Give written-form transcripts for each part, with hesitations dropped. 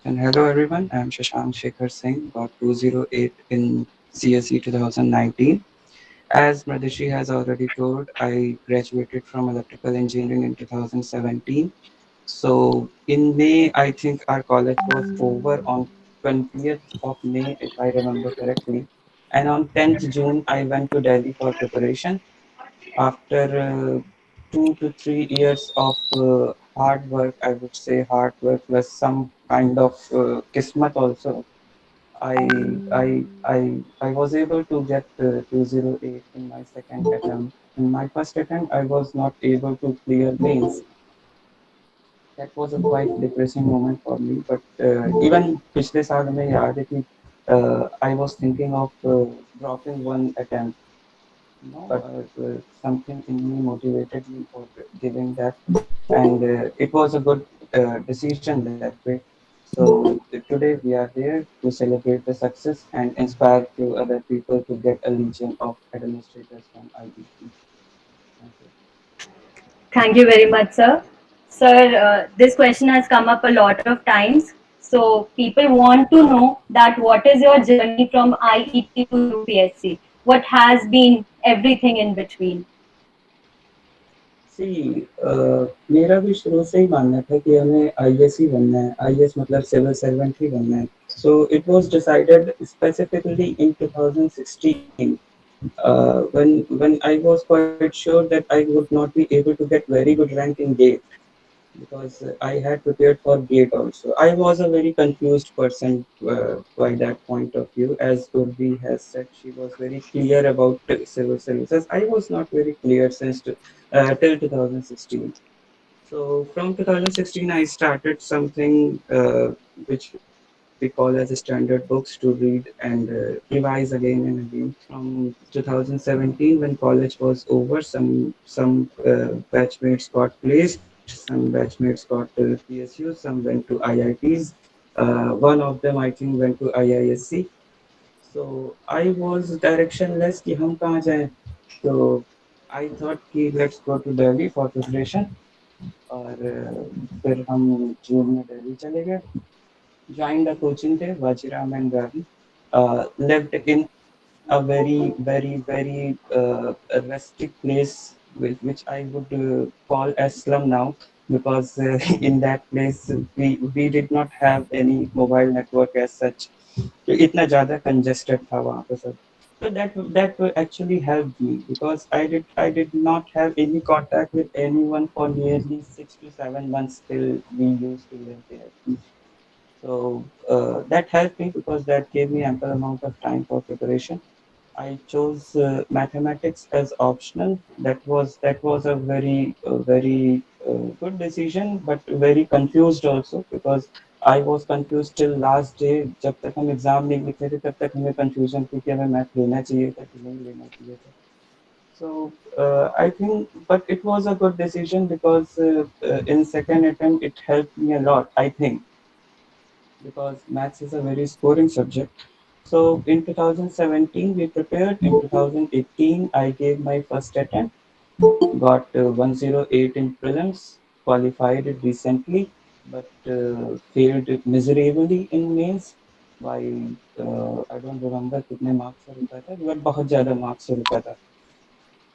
And hello everyone, I'm Shashank Shekhar Singh, got 208 in CSE 2019. As Mradishi has already told, I graduated from electrical engineering in 2017. So in May, I think our college was over on 20th of May, if I remember correctly. And on 10th June, I went to Delhi for preparation. After 2 to 3 years of hard work, I would say hard work plus some kind of kismat also. I was able to get 208 in my second attempt. In my first attempt, I was not able to clear mains. That was a quite depressing moment for me. But even पिछले साल में याद है कि I was thinking of dropping one attempt, but something in me motivated me for giving that, and it was a good decision that way. So today we are there to celebrate the success and inspire to other people to get a legion of administrators from IBC. Thank you. Thank you very much, sir. Sir, this question has come up a lot of times. So people want to know that what is your journey from IET to UPSC? What has been everything in between? See, मेरा भी शुरू से ही मानना था कि हमें IAS ही बनना है, आईएएस मतलब सिविल सर्वेंट ही बनना है. So it was decided specifically in 2016, when I was quite sure that I would not be able to get very good rank in GATE, because I had prepared for GATE also. I was a very confused person by that point of view. As Urvi has said, she was very clear about civil services. I was not very clear since till 2016. So from 2016, I started something which we call as standard books to read and revise again and again. From 2017, when college was over, some batchmates got placed, some batchmates got PSU, some went to IITs. One of them, I think, went to IISc. So I was directionless कि हम कहाँ जाएं. So I thought कि let's go to Delhi for preparation. और फिर हम जून में दिल्ली चले गए. Joined a coaching day, Vajiram and Ravi. Lived in a very rustic place, which I would call as slum now, because in that place we did not have any mobile network as such. तो इतना ज़्यादा congested था वहाँ पे सब. So that actually helped me, because I did not have any contact with anyone for nearly 6 to 7 months till we used to live there. So that helped me because that gave me ample amount of time for preparation. I chose mathematics as optional. That was a very good decision, but very confused also, because I was confused till last day. जब तक हम exam नहीं लिखे थे तब तक हमें confusion थी कि हमें मैथ लेना चाहिए था कि नहीं लेना चाहिए था. So I think, but it was a good decision because in second attempt it helped me a lot, I think, because maths is a very scoring subject. So in 2017 we prepared. In 2018 I gave my first attempt, got 108 in prelims, qualified it recently, but failed it miserably in mains by I don't remember कितने marks से रुका था, but बहुत ज़्यादा marks से रुका था.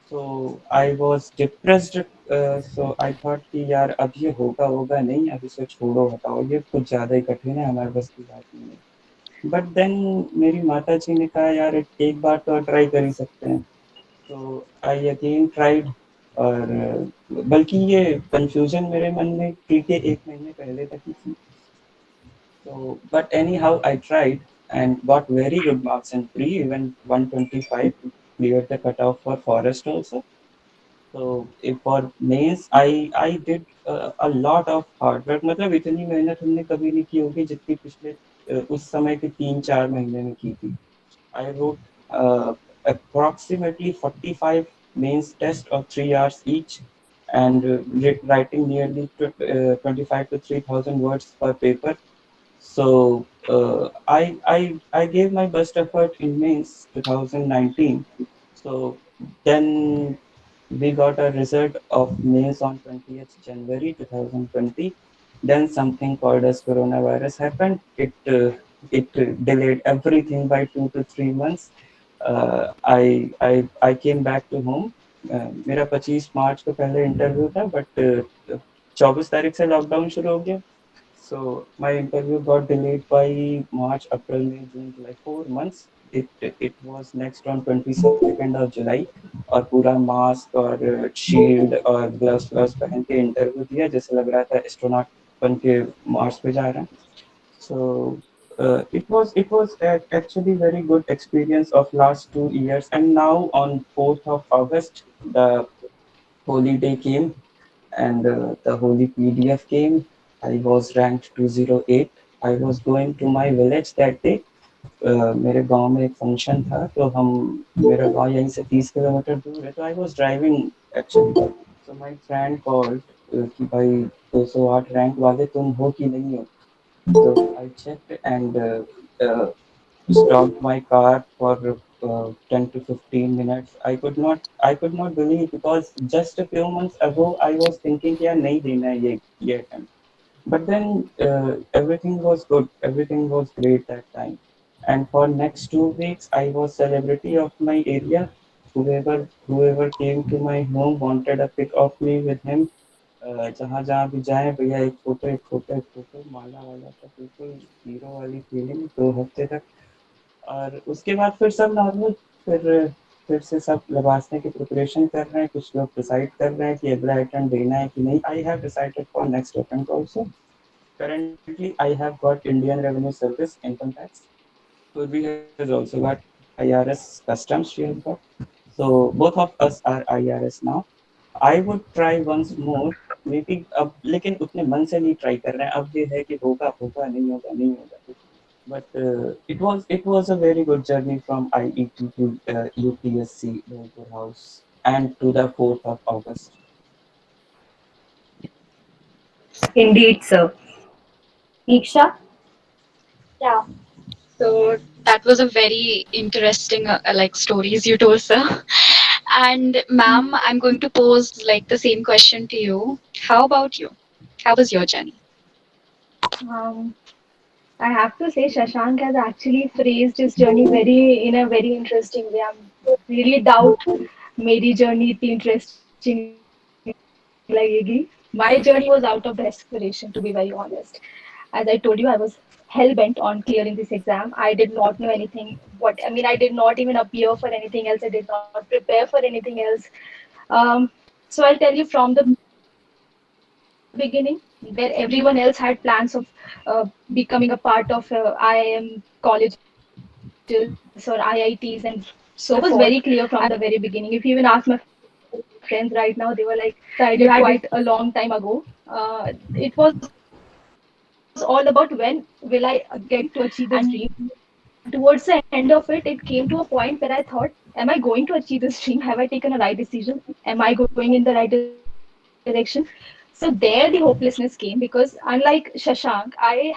So I was depressed. So I thought कि यार अब ये होगा होगा नहीं, अब इसे छोड़ो हटाओ, ये कुछ ज़्यादा ही कठिन है, हमारे बस की बात नहीं है. बट देन मेरी माता जी ने कहा यार एक बार तो ट्राई कर ही सकते हैं. तो आई अगेन ट्राइड. और बल्कि ये कंफ्यूजन मेरे मन में प्री के 1 महीने पहले तक ही थी. So, but anyhow, I tried and got very good marks in pre, even 125, cleared the cutoff for forest also. So if for mains, I did a lot of hard work. मतलब इतनी मेहनत हमने कभी नहीं की होगी जितनी पिछले उस समय के 3 4 महीने में की थी. I wrote approximately 45 mains test of 3 hours each, and writing nearly 25 to 3,000 words per paper. So I gave my best effort in mains 2019. So then we got a result of mains on 20th January 2020. Then something called as coronavirus happened. It delayed everything by 2 to 3 months. I came back to home. मेरा 25 मार्च को पहले interview था, but 24 तारीख से lockdown शुरू हो गया. So my interview got delayed by March, April, May, June, July, 4 months. It was next on 22nd of July. और पूरा मास्क और शील्ड और ग्लव्स ग्लव्स पहन के इंटरव्यू दिया, जैसे लग रहा था एस्ट्रोनॉट बन के मार्स पे जा रहे हैं. So it was actually very good experience of last 2 years. And now on 4th of August, the holy day came, and the holy PDF came. I was ranked 208. I was going to my village that day. मेरे गांव में एक function था, तो हम मेरा गांव यहीं से 30 किलोमीटर दूर है, तो I was driving actually. So my friend called कि भाई 208 रैंक वाले तुम हो कि नहीं हो. So I checked and stopped my car for 10 to 15 minutes. I could not believe, because just a few months ago I was thinking कि यार नहीं देना है ये attempt. But then everything was good. Everything was great that time. And for next 2 weeks, I was celebrity of my area. Whoever came to my home wanted a pic of me with him. जहाँ जहाँ भी जाए, भैया एक photo एक photo एक photo, माला वाला था, बिल्कुल हीरो वाली फीलिंग 2 हफ्ते तक. और उसके बाद फिर सब नॉर्मल. फिर से सब लबासने की प्रिपरेशन कर रहे हैं. कुछ लोग डिसाइड कर रहे हैं कि अगला अटेम्प्ट देना है कि नहीं. I have decided for next attempt also. Currently, I have got Indian Revenue Service income tax. Purvi has also got IRS customs. She has got. So both of us are IRS now. I would try once more. Maybe अब लेकिन उतने मन से नहीं try कर रहे हैं. अब ये है कि होगा होगा, नहीं होगा नहीं होगा. But it was a very good journey from IET to UPSC Dholpur House, and to the 4th of August. Indeed, sir. Diksha? Yeah. So that was a very interesting like stories you told, sir. And ma'am, I'm going to pose like the same question to you. How about you? How was your journey? Um, I have to say, Shashank has actually phrased his journey in a very interesting way. I'm really doubt मेरी journey इतनी interesting लगेगी. My journey was out of desperation, to be very honest. As I told you, I was hell bent on clearing this exam. I did not know anything. I did not even appear for anything else. I did not prepare for anything else. Um, so I'll tell you from the beginning, where everyone else had plans of becoming a part of IIM colleges or IITs, and so it was very clear from the very beginning. If you even ask my friends right now, they were like, "You had decided quite a long time ago." It was all about when will I get to achieve this dream. And towards the end of it, it came to a point where I thought, am I going to achieve this dream? Have I taken a right decision? Am I going in the right direction? So there the hopelessness came, because unlike Shashank, I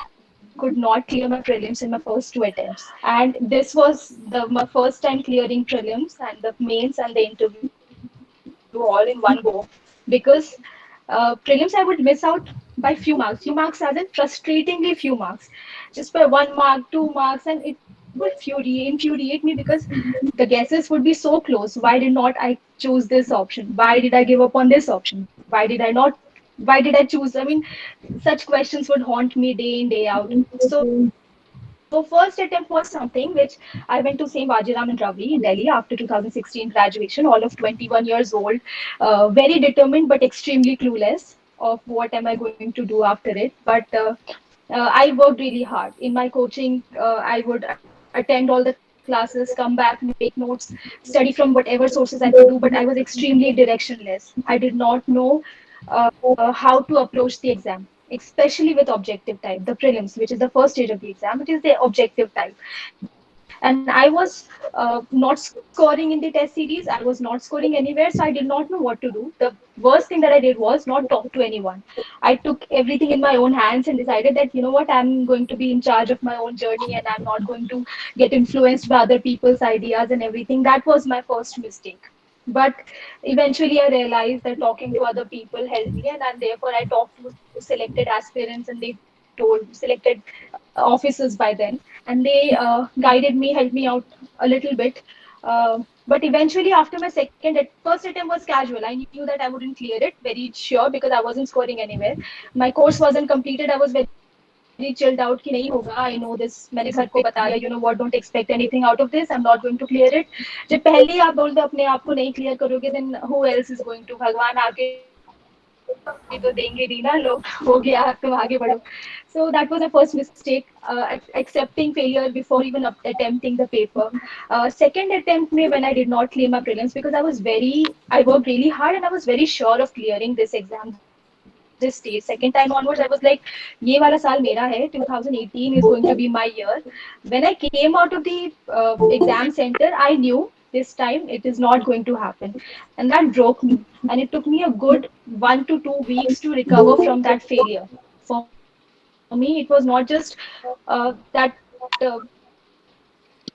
could not clear my prelims in my first 2 attempts. And this was my first time clearing prelims and the mains and the interview all in one go. Because prelims I would miss out by few marks. Few marks as in frustratingly few marks. Just by 1 mark, 2 marks, and it would infuriate me because the guesses would be so close. Why did not I choose this option? Why did I give up on this option? Why did I choose? Such questions would haunt me day in, day out. So first attempt was something which I went to St. Vajiram in Ravi, Delhi after 2016 graduation, all of 21 years old, very determined but extremely clueless of what am I going to do after it. But I worked really hard. In my coaching, I would attend all the classes, come back, make notes, study from whatever sources I could do, but I was extremely directionless. I did not know how to approach the exam, especially with objective type, the prelims, which is the first stage of the exam. It is the objective type. And I was not scoring in the test series. I was not scoring anywhere. So I did not know what to do. The worst thing that I did was not talk to anyone. I took everything in my own hands and decided that, I'm going to be in charge of my own journey, and I'm not going to get influenced by other people's ideas and everything. That was my first mistake. But eventually I realized that talking to other people helped me, and therefore I talked to selected aspirants, and they told selected officers by then, and they guided me, helped me out a little bit. But eventually, after my first attempt was casual. I knew that I wouldn't clear it, very sure, because I wasn't scoring anywhere. My course wasn't completed. I was very chilled out कि नहीं होगा. I know this. मैंने घर को बताया, you know what, don't expect anything out of this. I'm not going to clear it. जब पहले ही आप बोल दो अपने आप को नहीं clear करोगे, then who else is going to? भगवान आगे भी तो देंगे नहीं ना लोग. हो गया, तुम आगे बढ़ो. So that was my first mistake, accepting failure before even attempting the paper. Second attempt में when I did not clear my prelims, because I worked really hard and I was very sure of clearing this exam this stage. Second time onwards, I was like, ये वाला साल मेरा है. 2018 is going to be my year. When I came out of the exam center, I knew this time it is not going to happen, and that broke me. And it took me a good 1 to 2 weeks to recover from that failure. For me, it was not just that uh,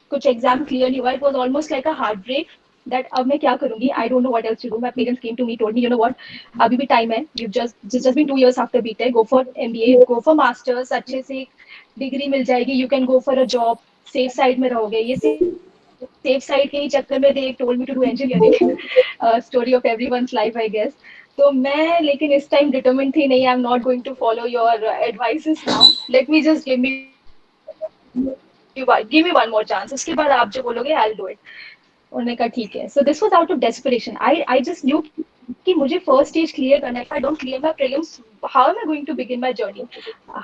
कुछ exam clear नहीं हुआ. It was almost like a heartbreak that अब मैं क्या करूंगी. I don't know what else to do. My parents came to me, told me, you know what, अभी भी time है. You've just been 2 years after BTech. Go for MBA, go for masters. अच्छे से degree मिल जाएगी. You can go for a job. Safe side में रहोगे. ये safe side के ही चक्कर में they told me to do engineering. Story of everyone's life, I guess. तो मैं लेकिन इस टाइम डिटरमिन थी नहीं. I'm not going to follow your advices now. Let me just give me one more chance. उसके बाद आप जो बोलोगे I'll do it. उन्होंने कहा ठीक है. So this was out of desperation. I just knew कि मुझे first stage clear करना है. If I don't clear my prelims, how am I going to begin my journey?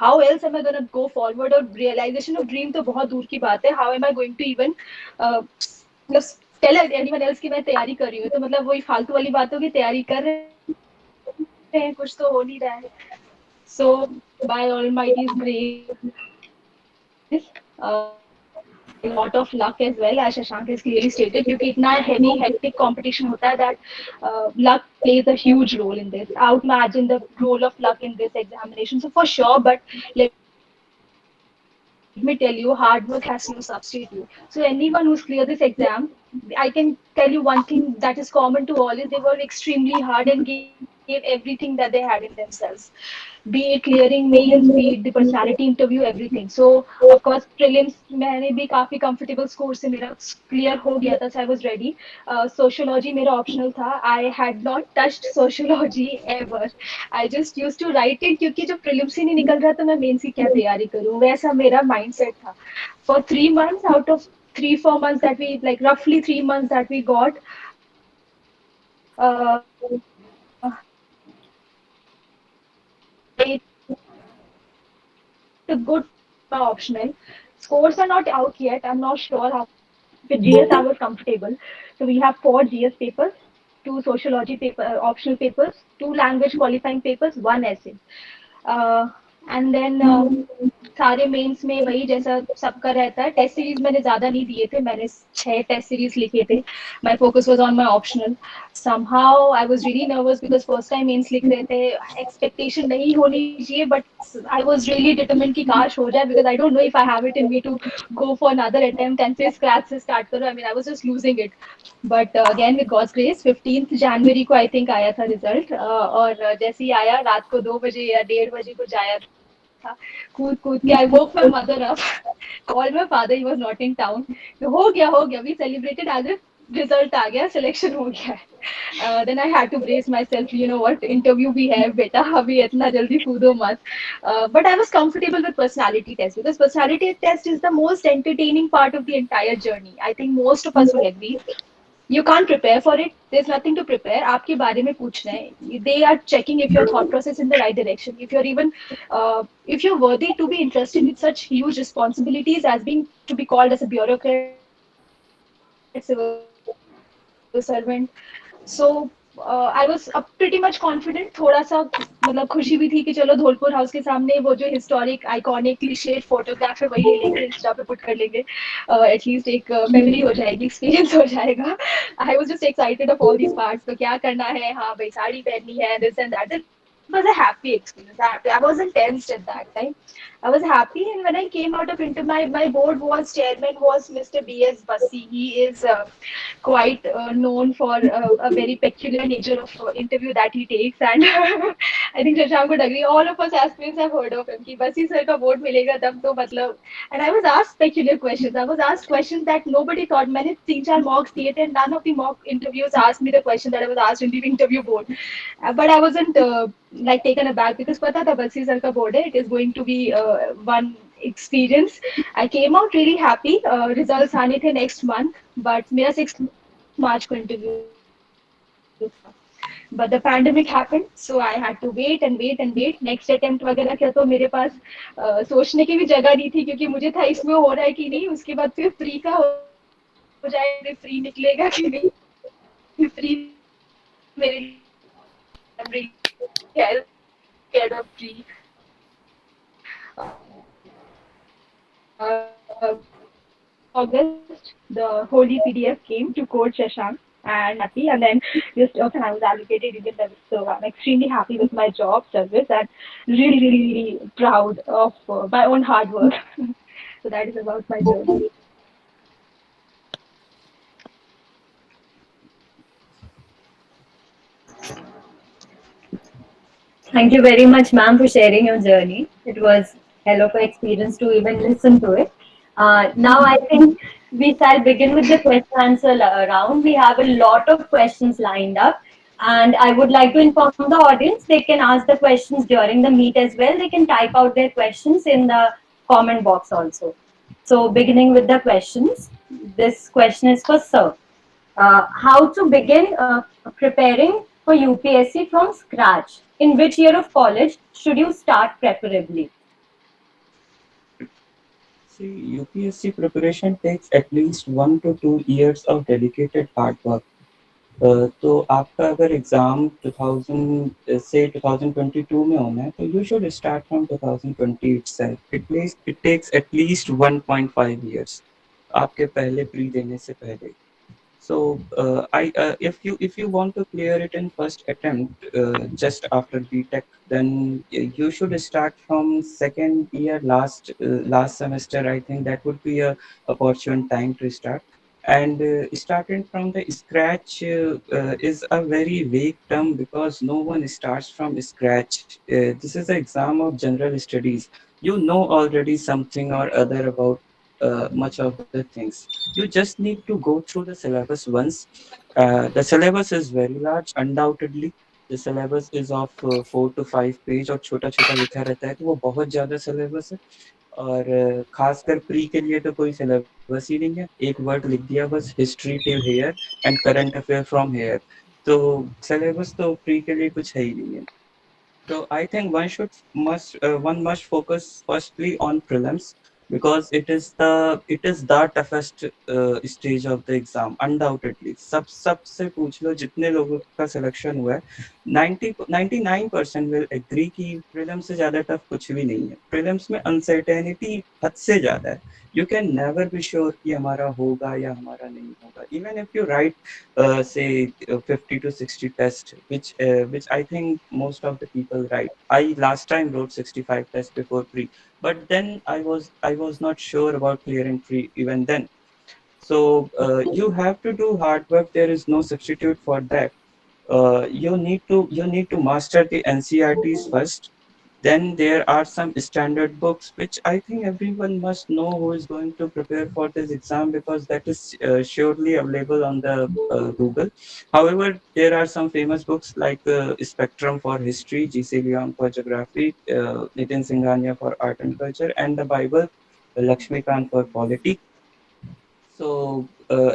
How else am I going to go forward? और realization of dream तो बहुत दूर की बात है. How am I going to even मतलब tell anyone else कि मैं तैयारी कर रही हूँ? तो मतलब वही फालतू वाली बात होगी. तैयारी कर रहे हैं, कुछ तो हो नहीं रहा है. So by Almighty's grace, a lot of luck as well, as Shashank has clearly stated, क्योंकि इतना heavy hectic competition होता है that luck plays a huge role in this. I would imagine the role of luck in this examination. So for sure, but let me tell you, hard work has no substitute. So anyone who's cleared this exam, I can tell you one thing that is common to all is they worked extremely hard and gave everything that they had in themselves. Be it clearing mails, be it the personality interview, everything. So of course prelims मैंने भी काफी comfortable score से मेरा clear हो गया था, so I was ready. Sociology मेरा optional था. I had not touched sociology ever. I just used to write it क्योंकि जब prelims ही नहीं निकल रहा तो मैं mains की क्या तैयारी करूँ, वैसा मेरा mindset था. For 3 months out of 3-4 months that we, like roughly 3 months that we got, a good optional. Scores are not out yet. I'm not sure how. With GS, I was comfortable. So we have 4 GS papers, 2 sociology paper, optional papers, 2 language qualifying papers, 1 essay. And then सारे mains में वही जैसा सबका रहता है. Test series मैंने ज्यादा नहीं दिए थे. मैंने 6 टेस्ट सीरीज लिखे थे. My focus was on my optional. Somehow I was really nervous because first time mains लिख रहे थे. Expectation नहीं होनी चाहिए, but I was really determined कि काश हो जाए, because I don't know if I have it in me to go for another attempt and फिर scratch से start करो. I mean, I was just losing it. But again with God's grace, 15th January को I think आया था result. और जैसे ही आया रात को 2 बजे या 1:30 बजे कुछ आया था. कूद के I woke my mother up, called my father, he was not in town. तो हो गया. We celebrated as if result आ गया, selection हो गया. Then I had to brace myself, you know what, interview भी है बेटा, अभी इतना जल्दी कूदो मत. But I was comfortable with personality test, because personality test is the most entertaining part of the entire journey. I think most of us will agree. You can't prepare for it. There's nothing to prepare. आपके बारे में पूछना है. They are checking if your thought process in the right direction. If you're even, if you're worthy to be interested in such huge responsibilities as being to be called as a bureaucrat, civil servant. So I was pretty much confident. थोड़ा सा मतलब खुशी भी थी कि चलो Dholpur house के सामने वो जो हिस्टोरिक आइकॉनिक क्लीशे फोटोग्राफ है वही ले लेंगे, इंस्टा पे पुट कर लेंगे. एटलीस्ट एक मेमोरी हो जाएगी, एक्सपीरियंस हो जाएगा. I was just excited of all these parts. तो क्या करना है, हाँ भाई साड़ी पहननी है, this and that. was a happy experience. I wasn't tensed at that time. I was happy, and when I came out of into my board was chairman was Mr. B.S. Bassi. He is quite known for a very peculiar nature of interview that he takes, and I think Shashank would agree. All of us aspirants have heard of him. कि Bassi sir का vote मिलेगा तब तो मतलब. And I was asked peculiar questions. I was asked questions that nobody thought. मैंने 3-4 mocks दिए थे, and none of the mock interviews asked me the question that I was asked in the interview board. But I wasn't like taken aback because पता था Bassi sir का board है. It is going to be one experience. I came out really happy. Results आने थे next month, but मेरा 6th March को interview था. But the pandemic happened, so I had to wait and wait and wait. Next attempt वगैरह किया तो मेरे पास सोचने की भी जगह नहीं थी क्योंकि मुझे था इसमें हो रहा है कि नहीं. उसके बाद फिर फ्री का हो जाए, फ्री निकलेगा कि नहीं. फ्री मेरे लिए I'm really scared of free. Uh, August, the holy PDF came to Coach Shashank and happy, and then just often I was allocated Indian service. So I'm extremely happy with my job service and really, really, really proud of my own hard work. So that is about my journey. Thank you very much, ma'am, for sharing your journey. It was hell of an experience to even listen to it. Now, I think we shall begin with the question answer round. We have a lot of questions lined up, and I would like to inform the audience they can ask the questions during the meet as well. They can type out their questions in the comment box also. So, beginning with the questions, this question is for Sir. How to begin preparing for UPSC from scratch? In which year of college should you start preferably? See, UPSC preparation takes at least 1 to 2 years of dedicated hard work. तो आपका अगर exam 2000 से 2022 में होना है तो you should start from 2020 itself. It takes at least 1.5 years आपके पहले प्री देने से पहले. So if you want to clear it in first attempt just after BTech, then you should start from second year last semester. I think that would be a opportune time to start. And starting from the scratch is a very vague term because no one starts from scratch. This is an exam of general studies. You know already something or other about much of the things. You just need to go through the syllabus once. The syllabus is very large, undoubtedly. The syllabus is of 4 to 5 page और छोटा छोटा लिखा रहता है तो वो बहुत ज़्यादा syllabus है. और खासकर प्री के लिए तो कोई सिलेबस ही नहीं है. एक वर्ड लिख दिया बस, history till here and current affair from here. तो सिलेबस तो प्री के लिए कुछ है ही नहीं है. So I think one must focus firstly on prelims because it is the toughest stage of the exam undoubtedly. सबसे पूछ लो जितने लोगों का सिलेक्शन हुआ है 99% will agree कि prelims से ज़्यादा टफ कुछ भी नहीं है. prelims में uncertainty हद से ज़्यादा है. You can never be sure कि हमारा होगा या हमारा नहीं होगा. Even if you write say 50 to 60 tests, which I think most of the people write. I last time wrote 65 tests before pre, but then I was not sure about clearing pre even then. So you have to do hard work. There is no substitute for that. You need to master the NCRTs first. Then there are some standard books which I think everyone must know who is going to prepare for this exam because that is surely available on the Google. However, there are some famous books like Spectrum for History, G.C. Leong for Geography, Nitin Singhania for Art and Culture, and the Bible, Lakshmikant for Polity. So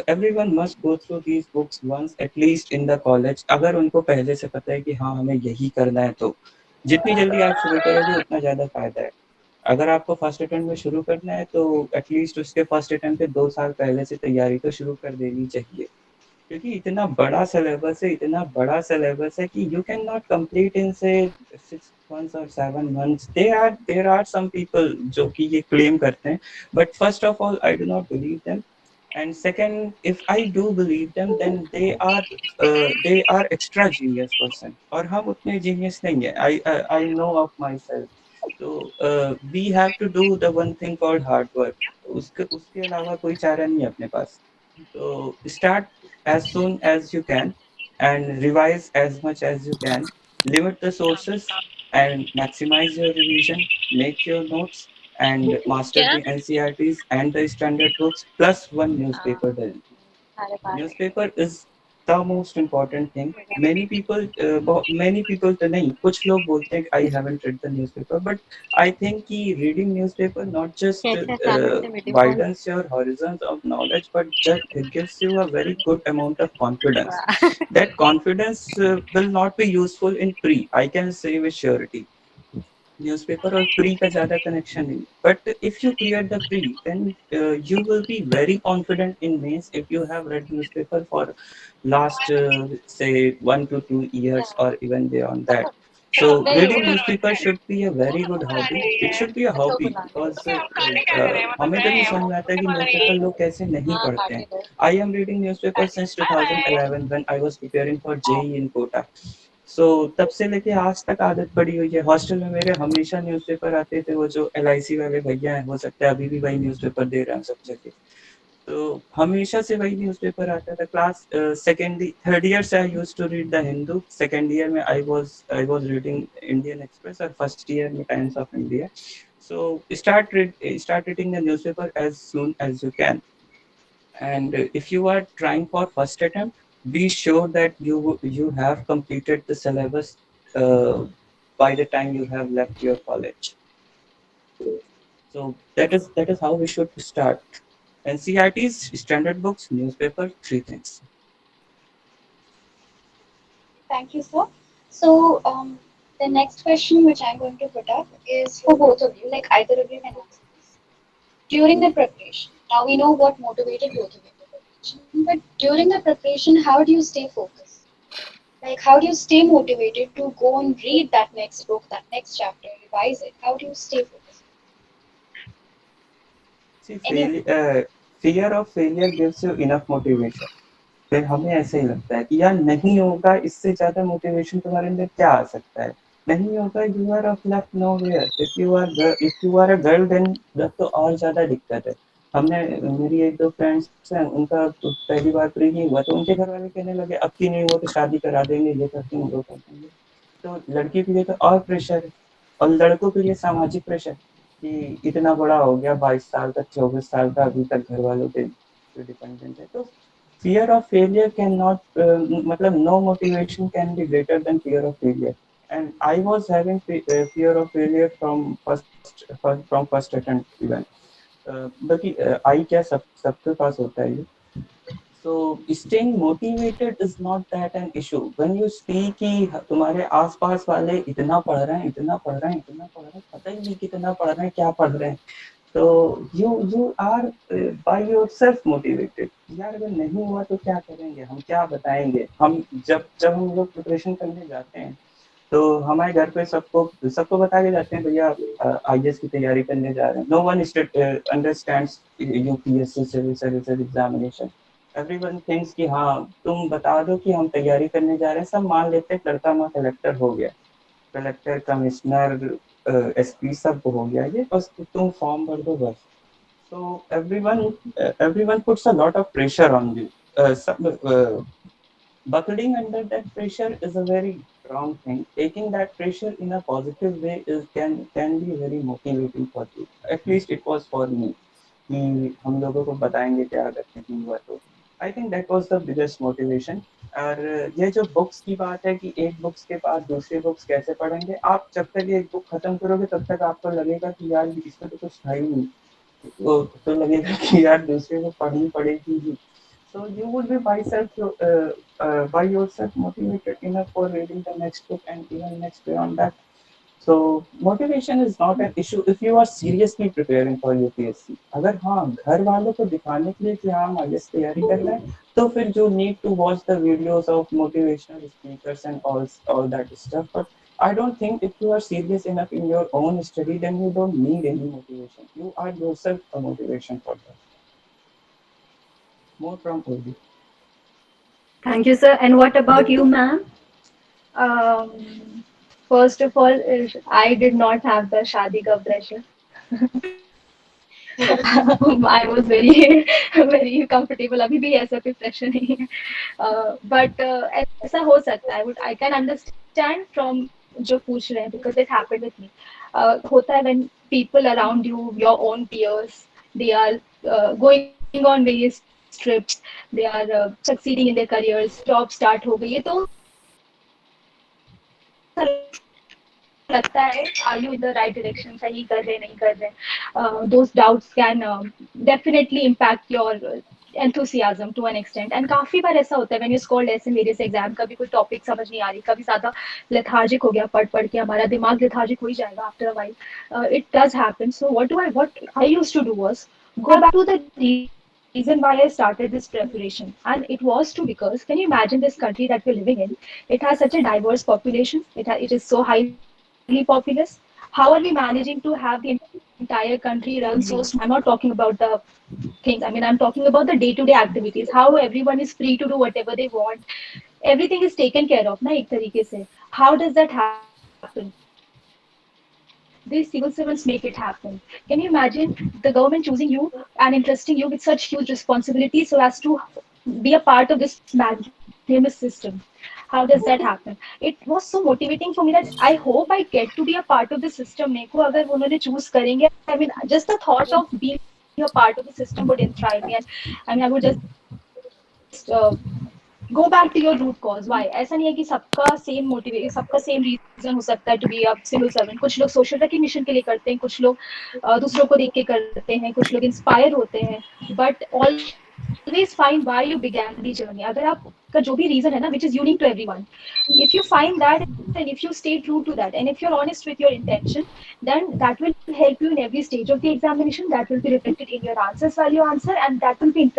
everyone must go through these books once at least in the college. अगर उनको पहले से पता है कि हाँ हमें यही करना है तो जितनी जल्दी आप शुरू करोगे उतना ज़्यादा फायदा है. अगर आपको फर्स्ट अटेम्प्ट में शुरू करना है तो एटलीस्ट उसके फर्स्ट अटेम्प्ट पे 2 साल पहले से तैयारी तो शुरू कर देनी चाहिए क्योंकि इतना बड़ा सिलेबस है कि you can not complete in से 6 months or 7 months. There are some people जो कि ये क्लेम करते हैं, but first of all I do not believe them. And second, if I do believe them, then they are extra genius person, और हम उतने genius नहीं है. I know of myself. So we have to do the one thing called hard work. उसके अलावा कोई चारा नहीं है अपने पास. So start as soon as you can and revise as much as you can. Limit the sources and maximize your revision. Make your notes and master the NCRTs and the standard books plus one newspaper daily. Newspaper is the most important thing. Many people तो नहीं, कुछ लोग बोलते हैं I haven't read the newspaper, but I think कि reading newspaper not just widens your horizons of knowledge, but just it gives you a very good amount of confidence. That confidence will not be useful in pre. I can say with surety. Newspaper और pre का ज़्यादा connection नहीं, but if you clear the pre then you will be very confident in mains if you have read newspaper for last say 1 to 2 years or even beyond that. So reading newspaper should be a very good hobby. It should be a hobby because हमें तो नहीं समझ में आता है कि newspaper लोग कैसे नहीं पढ़ते हैं. I am reading newspaper since 2011 when I was preparing for JEE in Kota. तब से लेके आज तक आदत पड़ी हुई है. हॉस्टल में मेरे हमेशा न्यूज़पेपर आते थे. वो जो LIC वाले भैया हैं, हो सकता है अभी भी वही न्यूज़पेपर दे रहे हैं सब जगह. तो हमेशा से वही न्यूज़पेपर आता था. क्लास सेकेंड थर्ड ईयर से I used to read the Hindu. Second year में I was reading Indian Express और फर्स्ट ईयर में Times of India. So start reading the newspaper as soon as you can. And if you are trying for first attempt, be sure that you have completed the syllabus by the time you have left your college. So that is how we should start. NCRTs, standard books, newspaper, three things. Thank you, sir. So, the next question which I'm going to put up is for both of you, like either of you can answer this. During the preparation, now we know what motivated both of you in the preparation, but during the preparation, how do you stay focused? Like, how do you stay motivated to go and read that next book, that next chapter, revise it? How do you stay focused? See, Any fear of failure gives you enough motivation. फिर हमें ऐसे ही लगता है कि यार नहीं होगा, इससे ज्यादा मोटिवेशन तुम्हारे अंदर क्या आ सकता है. नहीं होगा, you are of left nowhere. If you are a girl then तो और ज्यादा दिक्कत है. हमने मेरी एक दो फ्रेंड्स हैं, उनका तो पहली बार प्री नहीं हुआ तो उनके घर वाले कहने लगे अब की नहीं हुआ तो शादी करा देंगे, ये कर देंगे वो कर देंगे. तो लड़की के लिए तो और प्रेशर है, और लड़कों के लिए सामाजिक प्रेशर कि इतना बड़ा हो गया, 22 साल तक 24 साल का, अभी तक घर वालों पे डिपेंडेंट है. तो fear of failure cannot matlab no motivation can be greater than fear of failure. And I was having fear of failure from first attempt even. बाकी आई क्या सबके पास होता है ये. So staying motivated is not that an issue. When you see कि तुम्हारे आसपास वाले इतना पढ़ रहे हैं, इतना पढ़ रहे हैं, इतना पढ़ रहे हैं, पता ही नहीं कितना पढ़ रहे हैं, क्या पढ़ रहे हैं. तो you are by yourself motivated. यार अगर नहीं हुआ तो क्या करेंगे, हम क्या बताएंगे. हम जब हम लोग प्रिपरेशन करने जाते हैं तो हमारे घर पे सबको सबको बता के जाते हैं भैया IAS की तैयारी करने जा रहे हैं. No one understands UPSC civil services examination. Everyone thinks कि हाँ तुम बता दो कि हम तैयारी करने जा रहे हैं, सब मान लेते हैं लड़का माँ कलेक्टर हो गया, कलेक्टर कमिश्नर SP सब हो गया, ये बस तुम फॉर्म भर दो बस. So everyone puts a lot of pressure on you. Buckling under that pressure is a very wrong thing. Taking that pressure in a positive way can be very motivating for you. At least it was for me. कि हम लोगों को बताएंगे क्या अगर नहीं हुआ तो. I think that was the biggest motivation. और ये जो बुक्स की बात है कि एक बुक्स के बाद दूसरी बुक्स कैसे पढ़ेंगे, आप जब तक एक बुक खत्म करोगे तब तक आपको लगेगा कि यार इसमें तो कुछ था ही नहीं, तो लगेगा कि यार दूसरे को पढ़नी पड़ेगी ही. So you would be by yourself motivated enough for reading the next book and even next beyond that. So motivation is not an issue if you are seriously preparing for UPSC. अगर हाँ घर वालों को दिखाने के लिए कि हाँ हम IAS तैयारी कर रहे हैं, तो फिर you need to watch the videos of motivational speakers and all that stuff. But I don't think if you are serious enough in your own study, then you don't need any motivation. You are yourself a motivation for that. more from Urdu. Thank you, sir. And what about you, ma'am? Um, First of all, I did not have the shadi ka pressure. I was very very comfortable. अभी भी ऐसा कोई pressure नहीं है. But ऐसा हो सकता है. I can understand from जो पूछ रहे हैं because it happened with me. होता है when people around you, your own peers, they are going on various trips, they are succeeding in their careers, job start हो गई है तो लगता है are you in the right direction, सही कर रहे नहीं कर रहे. Those doubts can definitely impact your enthusiasm to an extent. And काफी बार ऐसा होता है when you score less in various exam, कभी कोई topic समझ नहीं आ रही, कभी ज्यादा lethargic हो गया, पढ़ पढ़ के हमारा दिमाग lethargic हो ही जाएगा after a while. It does happen. So what I used to do was go back to the reason why I started this preparation, and it was to because can you imagine this country that we're living in? It has such a diverse population. It is so highly populous. How are we managing to have the entire country run so smooth? I'm not talking about the things. I mean, I'm talking about the day-to-day activities. How everyone is free to do whatever they want. Everything is taken care of, na ek tarike se. How does that happen? These civil servants make it happen. Can you imagine the government choosing you and entrusting you with such huge responsibilities so as to be a part of this magnanimous system? How does that happen? It was so motivating for me that I hope I get to be a part of the system. मेरे को अगर उन्होंने choose करेंगे, I mean, just the thought of being a part of the system would enthrall me, and I mean, I would just go back to your root cause. Why? ऐसा नहीं है कि सबका same motivation, सबका same reason हो सकता है to be a civil servant. कुछ लोग social recognition के लिए करते हैं, कुछ लोग दूसरों को देख के करते हैं, कुछ लोग inspire होते हैं. But always find why you began the journey. अगर आपका जो भी reason है ना, which is unique to everyone, if you find that and if you stay true to that and if you're honest with your intention, then that will help you in every stage of the examination. That will be reflected in your answers while you answer, and that will be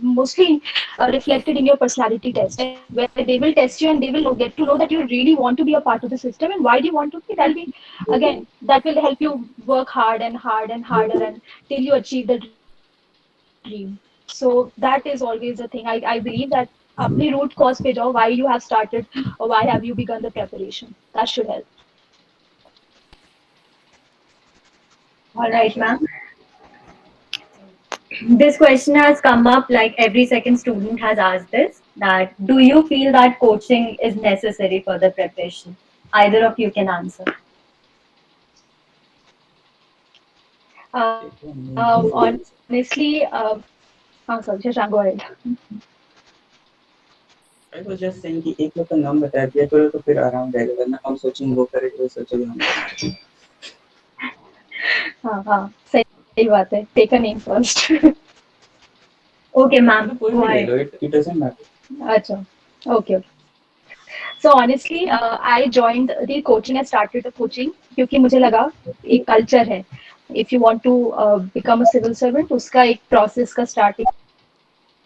mostly reflected in your personality test, where they will test you and they will get to know that you really want to be a part of the system and why do you want to be. That'll be again, that will help you work hard and hard and harder and till you achieve the dream. So that is always the thing. I believe that अपने root cause पे जाओ, why you have started or why have you begun the preparation. That should help. All right, ma'am. This question has come up, like every second student has asked this, that do you feel that coaching is necessary for the preparation? Either of you can answer. Honestly, sorry, Shashank, go ahead. I was just saying कि एक लोग का नाम बता दिया करो तो फिर आराम रहेगा, वरना हम सोचेंगे वो करे तो सोचेंगे हम. हाँ, सही बात है. Take a name first. Okay, ma'am. कोई Go भी ले ahead. Low, it doesn't matter. अच्छा, okay. So honestly, I joined the coaching and started the coaching क्योंकि मुझे लगा एक culture है. If you want to become a civil servant, उसका एक process का starting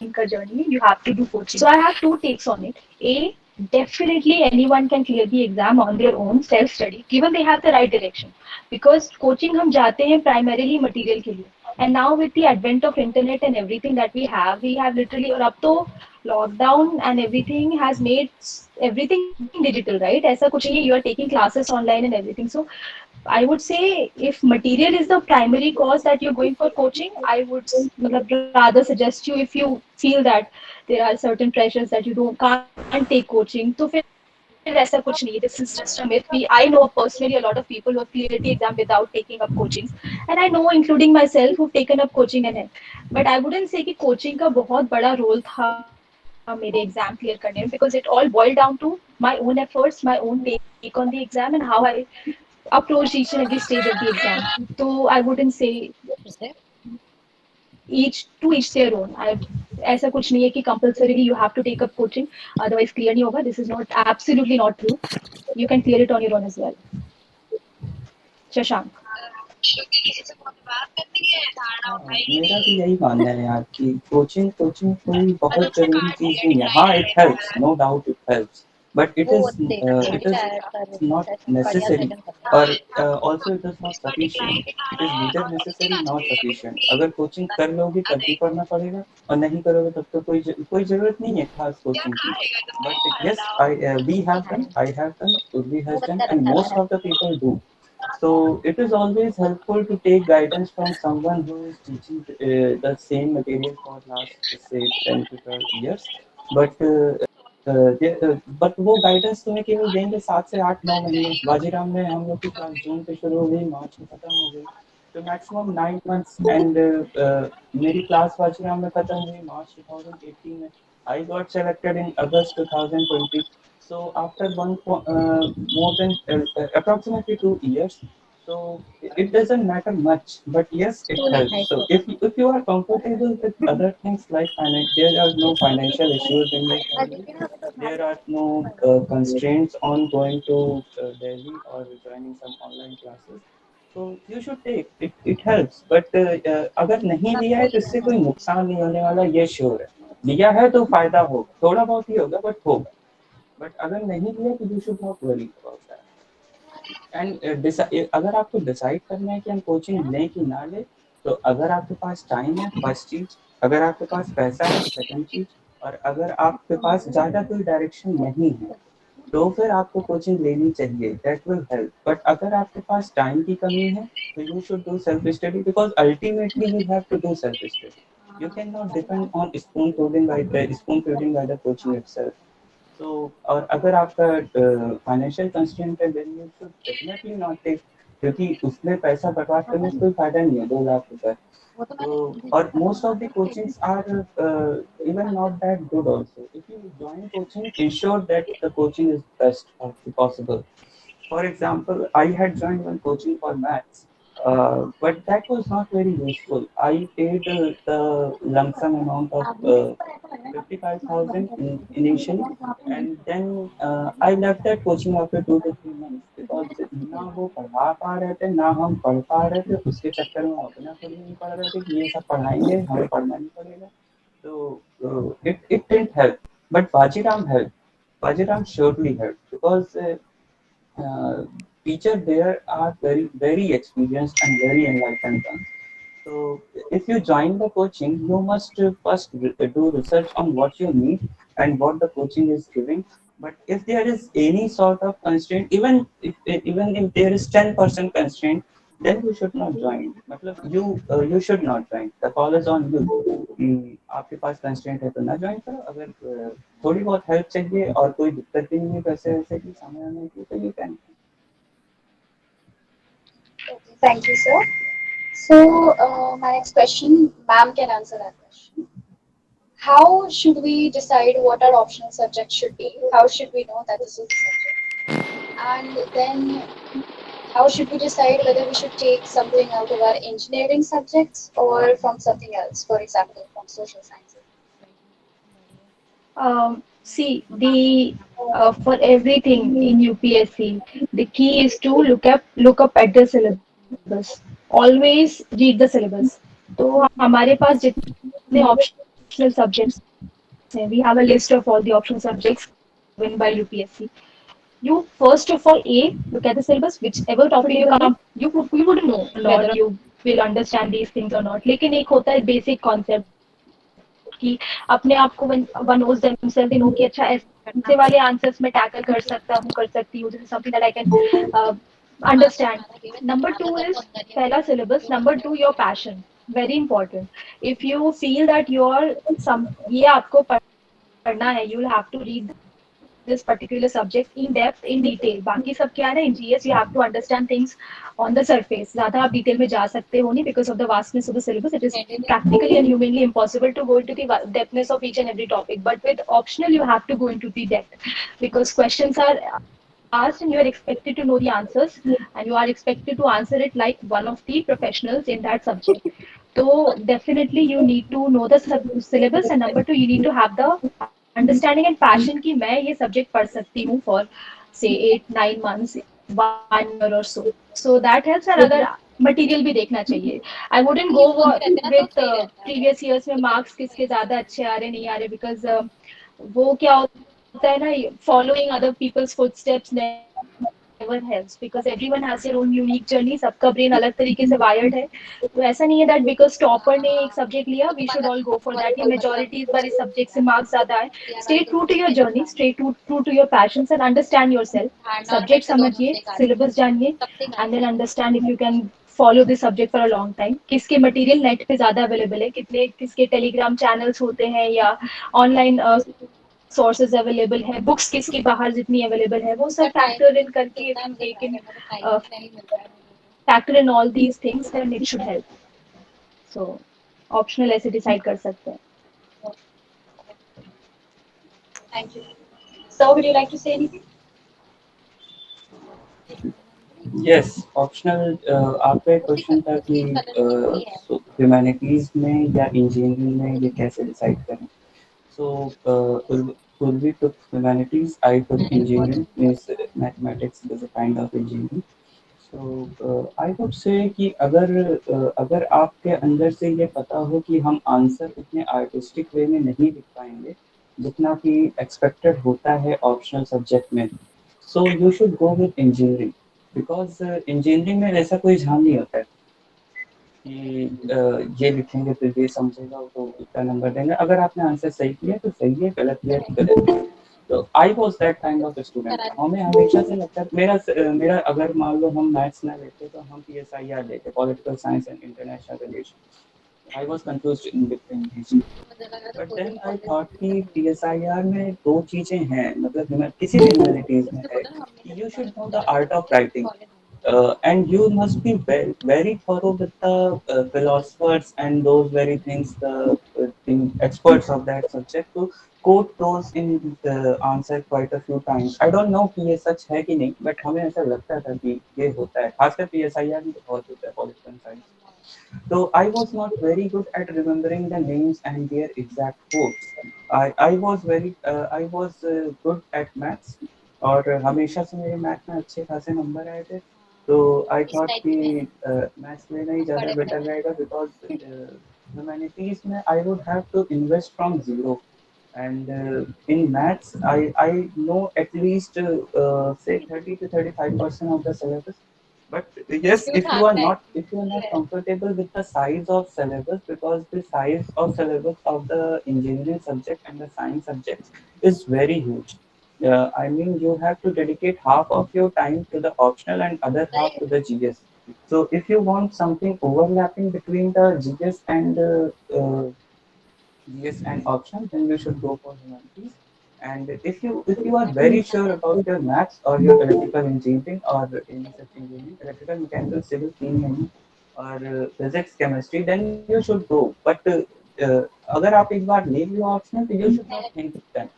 का journey, you have to do coaching. So I have two takes on it. A, definitely anyone can clear the exam on their own, self-study, given they have the right direction. Because coaching हम जाते हैं primarily material के लिए. And now with the advent of internet and everything that we have literally, और अब तो lockdown and everything has made everything digital, right? ऐसा कुछ नहीं है, you are taking classes online and everything. So I would say if material is the primary cause that you're going for coaching, I would rather suggest you, if you feel that there are certain pressures that you can't take coaching, तो फिर ऐसा कुछ नहीं. This is just a myth. I know personally a lot of people who have cleared the exam without taking up coachings, and I know, including myself, who've taken up coaching and help. But I wouldn't say कि coaching का बहुत बड़ा role था मेरे exam clear करने में, because it all boiled down to my own efforts, my own take on the exam, and how I approached each and every stage of the exam. So I wouldn't say each their own. ऐसा कुछ नहीं है कि compulsorily you have to take up coaching, otherwise clear नहीं होगा. This is not absolutely not true. You can clear it on your own as well. Shashank. मेरा भी यही मानना है यार कि कोचिंग कोई बहुत जरूरी चीज नहीं है. हाँ, it helps, no doubt it helps, but वो देना it is शायद कर not सेशन बढ़िया necessary, सेशन करना or also it is not sufficient. It is neither necessary nor sufficient. अगर कोचिंग कर लोगे तब भी पढ़ना पड़ेगा, और नहीं करोगे तब तो कोई जरूरत नहीं है खास कोचिंग की. But yes, we have done, I have done, Urvi वो has done, बंदा and रहता most है of the people do. So it is always helpful to take guidance from someone who is teaching the same material for last say 10 to 12 years. But but वो guidance तुम्हें केवल देंगे 7 से 8 9 महीने. बाजीराम में हम लोग की क्लास जून पे शुरू हो गई, मार्च में खत्म हो गई, तो मैक्सिमम 9 months. एंड मेरी क्लास बाजीराम में खत्म हुई मार्च 2018 में. I got selected in August 2020. So after more than approximately 2 years, so it doesn't matter much, but yes, it school helps. High So school if you are comfortable with other things like there are no financial issues in your family, there are no constraints on going to Delhi or joining some online classes, so you should take it. It helps. But अगर नहीं लिया है तो इससे कोई नुकसान नहीं होने वाला, ये श्योर है. लिया है तो फायदा होगा, थोड़ा बहुत ही होगा बट होगा. बट अगर नहीं लिया तो you should not worry about that. And अगर आपको डिसाइड करना है कि हम कोचिंग लें कि ना लें, तो अगर आपके पास टाइम है फर्स्ट चीज, अगर आपके पास पैसा है सेकंड चीज, और अगर आपके पास ज़्यादा कोई डायरेक्शन नहीं है तो फिर आपको कोचिंग लेनी चाहिए. That will help. बट अगर आपके पास टाइम की कमी है तो you should do self study, because ultimately you have to do self study. You cannot depend on spoon feeding by the coaching itself. So और अगर आपका फाइनेंशियल कंस्ट्रेंट है then you should definitely not take, क्योंकि उसमें पैसा बर्बाद करने से कोई फायदा नहीं है. 2 लाख रुपए. So or most of the coachings are even not that good also. If you join coaching, ensure that the coaching is best possible. For example, I had joined one coaching for maths, but that was not very useful. I paid the lump sum amount of 55,000 initially, and then I left that coaching after 2 to 3 months because ना वो पढ़ा पा रहे थे ना हम पढ़ पा रहे थे. उसके चक्कर में हम अपना खुद नहीं पढ़ रहे थे कि ये सब पढ़ाएंगे हमें पढ़ना नहीं पड़ेगा. So it didn't help. But Bajiram helped. Bajiram surely helped because uh, teachers there are very experienced and very enlightened ones. So if you join the coaching, you must first do research on what you need and what the coaching is giving. But if there is any sort of constraint, even if there is 10% constraint, then you should not join. मतलब you should not join. The call is on you. आपके पास constraint है तो ना join करो. अगर थोड़ी बहुत help चाहिए और कोई दिक्कत भी नहीं है पैसे वैसे की समय आने की, तो you can. Okay, thank you, sir. So, my next question, ma'am can answer that question. How should we decide what our optional subject should be? How should we know that this is the subject? And then, how should we decide whether we should take something out of our engineering subjects or from something else, for example, from social sciences? See, the for everything in UPSC, the key is to look up at the syllabus. Always read the syllabus. तो हमारे पास जितने optional subjects हैं, we have a list of all the optional subjects given by UPSC. You first of all look at the syllabus, whichever topic you come, you would know whether you will understand these things or not. लेकिन एक होता है basic concept कि अपने आप को one knows themselves, they know कि अच्छा ऐसे वाले आंसर्स में टैकल कर सकती हूँ. This is something that I can understand. Number 2 is पहला syllabus. Number 2, your passion. Very important. If you feel that ये आपको पढ़ना है, you will have to read this particular subject in depth, in detail. बाकी सब क्या है, in GS you have to understand things on the surface. ज़्यादा आप डिटेल में जा सकते हो नहीं because of the vastness of the syllabus. It is practically and humanly impossible to go into the depthness of each and every topic. But with optional, you have to go into the depth because questions are asked and you are expected to know the answers and you are expected to answer it like one of the professionals in that subject. So definitely you need to know the syllabus, and number 2, you need to have the understanding and passion कि मैं ये subject पढ़ सकती हूँ for say 8-9 months, 1 year or so. So that helps. और अगर material भी देखना चाहिए. I wouldn't go with previous years में marks किसके ज़्यादा अच्छे आ रहे नहीं आ रहे because वो क्या होता होता है ना, following other people's footsteps never helps, because everyone has their own unique journey, सबका brain अलग तरीके से wired है. तो ऐसा नहीं है that because topper ने एक subject लिया we should all go for that, या majority इस बार इस subject से marks ज़्यादा है. Stay true to your journey, stay true to your passions and understand yourself. Subject समझिए, syllabus जानिए, and then understand if you can follow this subject for a long time. किसके material net पे ज़्यादा available है, कितने किसके telegram channels होते हैं या online sources available है, books किसकी बाहर जितनी available है, वो सब factor in करके if you take in uh, factor in all these things, then it should help. So optional ऐसे decide कर सकते हैं. Thank you. So, would you like to say anything? Yes optional आपका एक क्वेश्चन था कि humanities में या इंजीनियरिंग में ये कैसे डिसाइड करें. सो Purvi took humanities, I took engineering, means mathematics is a kind of engineering. So I would say कि अगर आपके अंदर से ये पता हो कि हम आंसर उतने आर्टिस्टिक वे में नहीं लिख पाएंगे जितना कि एक्सपेक्टेड होता है ऑप्शनल सब्जेक्ट में, so you should go with engineering, because engineering में ऐसा कोई झाम नहीं होता है कि ये लिखेंगे तो ये समझेगा तो इतना नंबर देंगे. अगर आपने आंसर सही किया तो सही है, गलत किया तो गलत है. तो I was that kind of student. हमें हमेशा से लगता है मेरा अगर मान लो हम मैथ्स ना लेते तो हम PSIR लेते, political science and international relation. I was confused in between these two. But then I thought कि PSIR में दो चीजें हैं, मतलब किसी भी ह्यूमैनिटीज में है, you should know the art of writing. And you must be very thorough with the philosophers and those very things, the experts of that subject, to quote those in the answer quite a few times. I don't know कि ये सच है कि नहीं, but हमें ऐसा लगता था कि ये होता है, खासकर PSIR में बहुत होता है political science. So I was not very good at remembering the names and their exact quotes. I was good at maths, और हमेशा से मेरे मैथ में अच्छे खासे नंबर आए थे. तो आई थॉट कि मैथ्स लेना ही ज़्यादा बेटर रहेगा, बिकॉज ह्यूमैनिटीज़ में I would have to invest from zero. And in maths, I know at least say 30 to 35% of the syllabus. But yes, if you are not comfortable with the size of syllabus, because the size of syllabus of the engineering subject and the science subjects is very huge. I mean, you have to dedicate half of your time to the optional and other half to the GS. So if you want something overlapping between the GS and optional, then you should go for humanities. And if you are very sure about your maths or your electrical engineering or any such engineering, electrical, mechanical, civil, engineering or physics, chemistry, then you should go. But अगर आप एक बार ले लियो optional, तो you should not think then.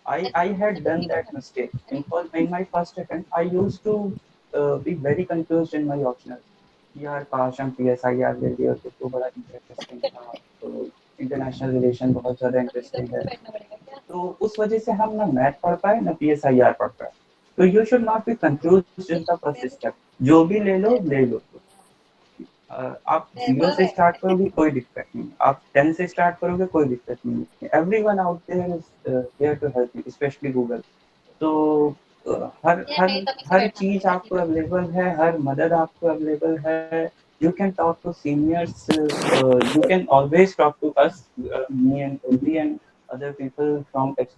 I had done that mistake. In my first attempt, I used to be very confused in my optional. यार काश हम PSIR ले लिए होते तो बड़ा इंटरेस्टिंग था. तो इंटरनेशनल रिलेशन बहुत ज़्यादा इंटरेस्टिंग है. तो उस वजह से हम ना मैथ पढ़ पाए ना PSIR पढ़ पाए. तो you should not be confuse in the first step. जो भी ले लो ले लो. आप 0 से स्टार्ट करोगे कोई दिक्कत नहीं, आप 10 से स्टार्ट करोगे कोई दिक्कत नहीं. Everyone out there is there to help you, specially Google. तो हर चीज आपको अवेलेबल है, हर मदद आपको अवेलेबल है. You can talk to seniors. You can always talk to us, me and Purvi and other people from at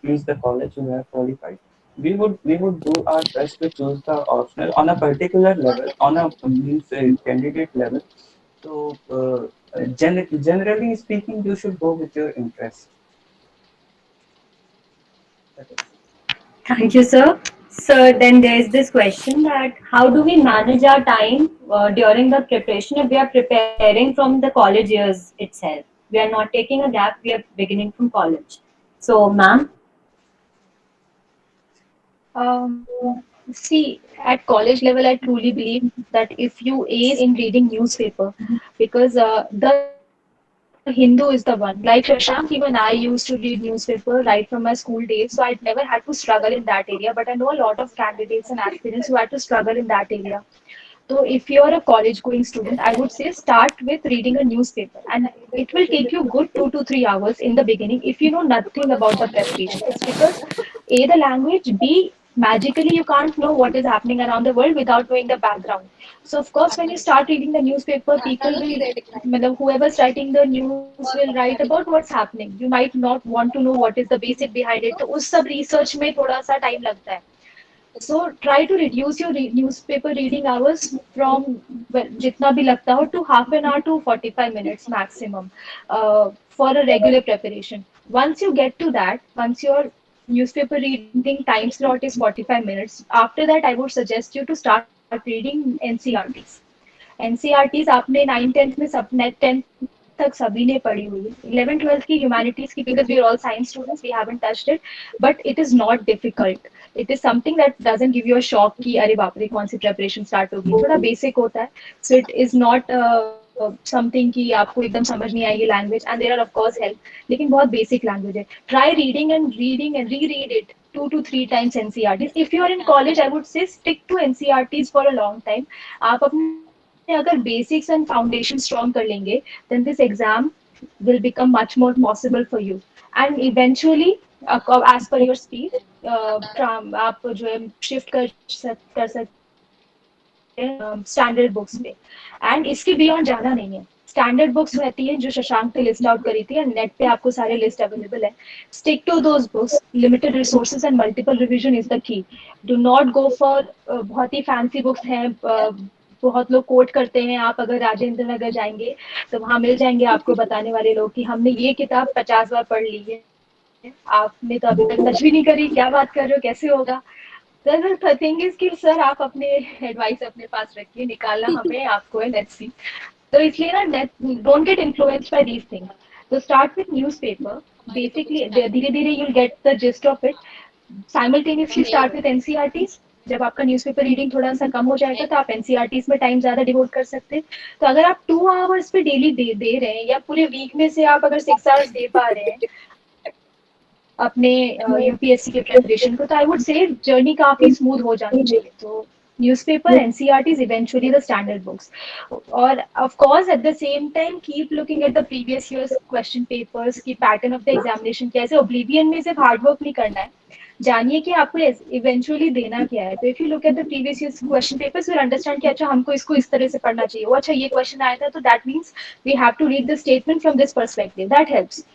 least the college who have qualified. We would do our best to choose the optional on a particular level, on a means candidate level. So generally speaking, you should go with your interest. That is. Thank you, sir. So then there is this question that how do we manage our time during the preparation if we are preparing from the college years itself? We are not taking a gap, we are beginning from college. So, ma'am? See, at college level, I truly believe that if you ace in reading newspaper, because the Hindu is the one. Like Shashank, even I used to read newspaper right from my school days, so I'd never had to struggle in that area. But I know a lot of candidates and aspirants who had to struggle in that area. So if you're a college going student, I would say start with reading a newspaper, and it will take you good 2 to 3 hours in the beginning if you know nothing about the preparation. It's because A, the language, B, magically you can't know what is happening around the world without knowing the background. So of course, when you start reading the newspaper, people will, matlab, whoever's writing the news will write about what's happening. You might not want to know what is the basic behind it. तो उस सब research में थोड़ा सा time लगता है. So try to reduce your newspaper reading hours from, well, जितना भी लगता हो, to half an hour to 45 minutes maximum for a regular preparation. Once you get to that, once your newspaper reading time slot is 45 minutes, after that I would suggest you to start reading NCRTs. NCRTs आपने 9th 10th में सब 10th तक सभी ने पढ़ी हुई है. 11th 12th की ह्यूमैनिटीज की, because we are all science students, we haven't touched it, but it is not difficult. It is something that doesn't give you a shock कि अरे बाप रे कौन सी preparation start होगी. थोड़ा basic होता है. So it is not something कि आपको एकदम समझ नहीं आएगी language, and there are of course help, लेकिन बहुत basic language है. Try reading and reread it 2 to 3 times NCRTs. If you are in college, I would say stick to NCRTs for a long time. आप अपने अगर basics and foundation strong कर लेंगे, then this exam will become much more possible for you. And eventually, as per your speed, आप जो है shift कर सकते हैं standard books पे. And इसके beyond जाना नहीं है. Standard books रहती है जो शशांक ने list out करी थी, and net पे आपको सारे list available है. Stick to those books. Limited resources and multiple revision is the key. Do not go for बहुत ही fancy books हैं. बहुत लोग कोट करते हैं, आप अगर राजेंद्र नगर जाएंगे तो वहां मिल जाएंगे आपको बताने वाले लोग कि हमने ये किताब 50 बार पढ़ ली है, आपने तो अभी तक टच भी नहीं करी, क्या बात कर रहे हो, कैसे होगा. The thing is कि सर आप अपने एडवाइस अपने पास रखिए, निकालना हमें आपको है, लेट्स सी. तो इसलिए ना, don't get influenced by these things. तो स्टार्ट विद न्यूज़पेपर. बेसिकली धीरे धीरे you will get the gist of it. Simultaneously start with NCERTs. जब आपका न्यूज़पेपर रीडिंग थोड़ा सा कम हो जाएगा तो आप एनसीईआरटीज में टाइम ज्यादा डिवोट कर सकते हैं. तो अगर आप 2 hours पे डेली दे रहे हैं, या पूरे वीक में से आप अगर 6 hours दे पा रहे हैं अपने यूपीएससी के प्रिपरेशन को, तो आई वुड से जर्नी काफी स्मूथ हो जानी चाहिए. तो newspaper, NCERTs, eventually the standard books. और of course at the same time keep looking at the previous years question papers की पैटर्न ऑफ द एग्जामिनेशन. कैसे ओब्लिवियन में सिर्फ हार्ड वर्क नहीं करना है, जानिए कि आपको इवेंचुअली देना क्या है. तो if you look at the previous years question papers, will understand कि अच्छा हमको इसको इस तरह से पढ़ना चाहिए. वो अच्छा ये क्वेश्चन आया था, तो that means we have to read the statement from this perspective. That helps.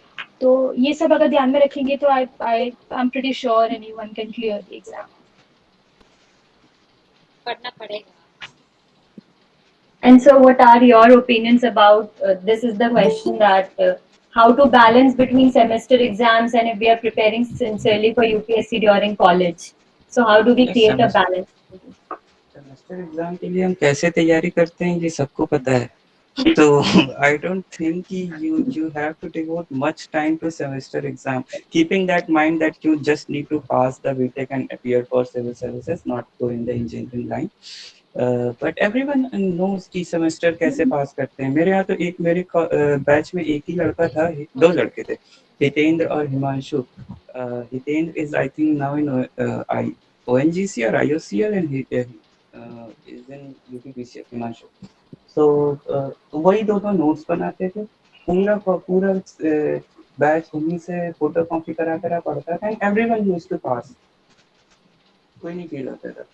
तो ये सब अगर ध्यान में रखेंगे तो I am pretty sure anyone can clear the exam. पढ़ना पड़ेगा. And so, what are your opinions about this? Is the question that how to balance between semester exams and if we are preparing sincerely for UPSC during college? So, how do we Yes, create a semester- balance? Semester exam के लिए हम कैसे तैयारी करते हैं ये सबको पता है. तो आई डोंट थिंक कि you have to devote much time to semester exam, keeping that mind that you just need to pass the BTech and appear for civil services, not go in the engineering line. But everyone knows कि semester कैसे pass करते हैं. मेरे यहाँ तो एक मेरे batch में एक ही लड़का था, 2 लड़के थे, हितेंद्र और Himanshu. Hitendra is I think now in ONGC or IOCL and he is in UPPCL. Himanshu. So वही दोनों नोट्स बनाते थे, पूरा बैच उन्हीं से फोटो कॉपी करा पढ़ता था, एंड एवरीवन यूज्ड टू पास. कोई नहीं फेल होता था.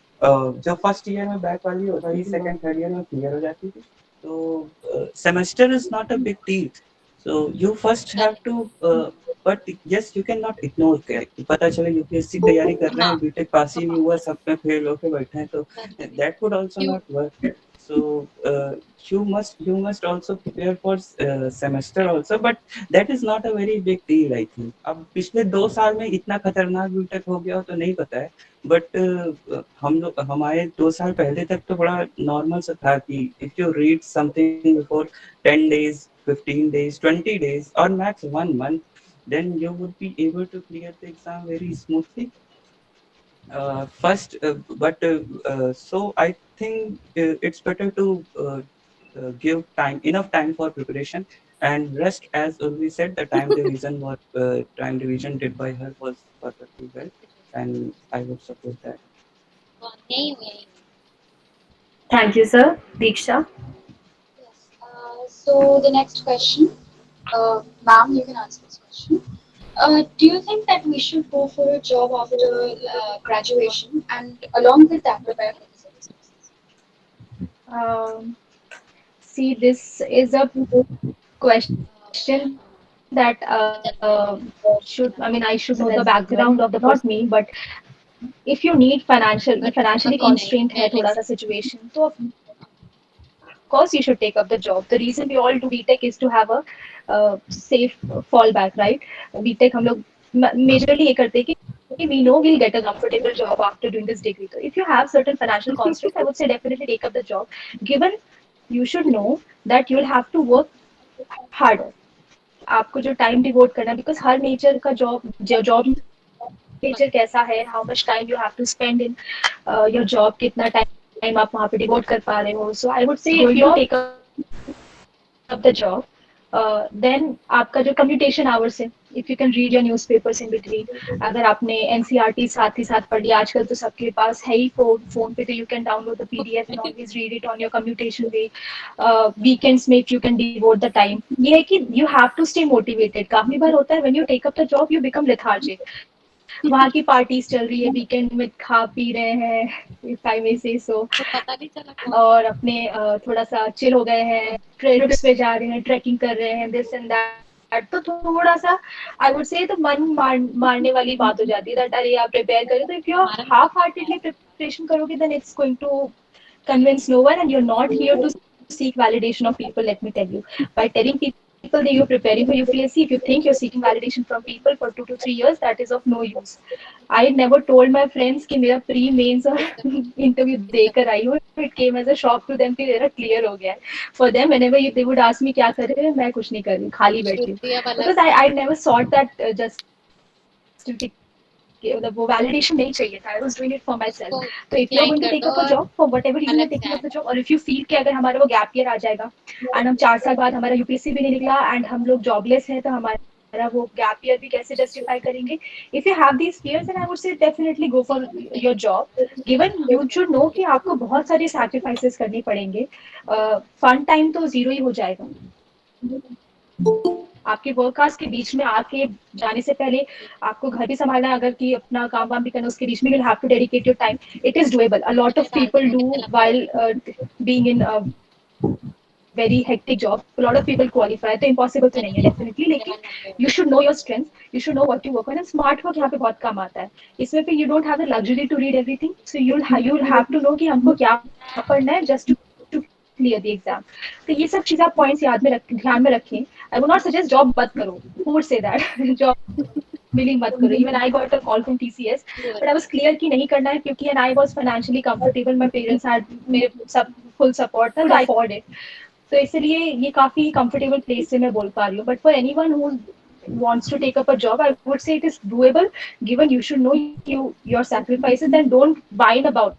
जो फर्स्ट ईयर में बैक वाली होता है, सेकंड थर्ड ईयर में क्लियर हो जाती थी. तो semester is not a big deal. So you first have to, but yes you can not ignore. पता चले यूपीएससी तैयारी कर रहे हैं, बीटेक पास ही नहीं हुआ, सब में फेल होके बैठे हैं, तो that would also not work. So you must also prepare for semester also, but that is not a very big deal I think. अब पिछले 2 साल में इतना खतरनाक बीटेक हो गया हो तो नहीं पता है, बट हमारे 2 साल पहले तक तो बड़ा नॉर्मल सा था कि if you read something before 10 days, 15 days, 20 days or max 1 month, then you would be able to clear the exam very smoothly. So I think it's better to give enough time for preparation, and rest, as we said, the time division did by her was perfectly well, and I would support that. Thank you, sir. Diksha. Yes. So the next question, ma'am, you can answer this question. Do you think that we should go for a job after graduation and along with that prepare for the sales? Um, See, this is a question that should, I mean, I should know the background of the person, not me, but if you need financially अभी constrained नहीं है मैं थोड़ा like सा situation, तो of course you should take up the job. The reason we all do BTech is to have a safe fallback, right? BTech हम लोग majorly ये करते हैं कि we know we'll get a comfortable job after doing this degree. So if you have certain financial constraints, I would say definitely take up the job. Given you should know that you'll have to work harder. आपको जो time devote करना है because हर nature का job nature कैसा है, how much time you have to spend in your job, कितना time आप वहाँ पे डिवोट कर पा रहे हो. So I would say if you take up the job, then आपका जो कम्यूटेशन आवर्स है, if you can read your newspapers in between, अगर आपने एनसीईआरटी साथ ही साथ पढ़ लिया, आजकल तो सबके पास है ही फोन पे, तो you can download the PDF and always read it on your commutation way. Weekends में if you can devote the time. ये है कि you have to stay motivated. काफी बार होता है when you take up the job you become lethargic. वहाँ की पार्टीज चल रही है, वीकेंड में खा पी रहे हैं, इफ आई मे से सो, तो पता नहीं चला कौन और अपने थोड़ा सा चिल हो गए हैं, ट्रिप्स पे जा रहे हैं, ट्रैकिंग कर रहे हैं, दिस एंड दैट. तो थोड़ा सा आई वुड से तो मारने वाली बात हो जाती है दैट अरे आप प्रिपेयर करें. तो if you half heartedly preparation करोगे then it's going to convince no one, and you're not here to seek validation of people. Let me tell you, by telling people that you're preparing for UPSC, if you think you're seeking validation from people for 2 to 3 years, that is of no use. I never told my friends कि मेरा pre mains और interview देकर आई हूँ. It came as a shock to them कि मेरा clear हो गया है. For them, whenever they would ask me क्या कर रहे हैं, मैं कुछ नहीं कर रही, खाली बैठी हूँ. श्रुति अब अलग Because I never sought that just मतलब वो वैलिडेशन नहीं चाहिए था. I was doing it for myself. तो if you are going to take up a job for whatever reason you taking up the job, और if you feel कि अगर हमारा वो गैप ईयर आ जाएगा एंड हम 4 साल बाद हमारा यूपीएससी भी नहीं निकला एंड हम लोग जॉबलेस हैं, तो हमारा वो गैप ईयर भी कैसे जस्टिफाई करेंगे. If you have these fears and I would say definitely go for your job. Given you should know कि आपको बहुत सारे सैक्रिफाइसेस करने पड़ेंगे. फन टाइम तो जीरो ही हो जाएगा. आपके वर्क आवर्स के बीच में आके जाने से पहले आपको घर भी संभालना है, अगर कि अपना काम वाम भी करना, उसके बीच में you'll have to dedicate your time. It is doable. A lot of people do while being in a very hectic job. A lot of people qualify. तो impossible तो नहीं है definitely, लेकिन you should know your strengths. You should know what you work on. And smart work यहाँ पे बहुत काम आता है. इसमें पे you don't have the luxury to read everything. So you'll have to know कि हमको क्या पढ़ना है just to clear the exam. तो ये सब चीजें आप पॉइंट्स ध्यान में रखें. I would not suggest job मत करो. Who would say that? Job billing मत करो. Even I got a call from TCS, but I was clear कि नहीं करना है क्योंकि and I was financially comfortable. My parents had मेरे सब full support था, I afford it. तो इसलिए ये काफी comfortable place से मैं बोल पा रही हूँ. But for anyone who wants to take up a job, I would say it is doable. Given you should know your sacrifices and don't whine about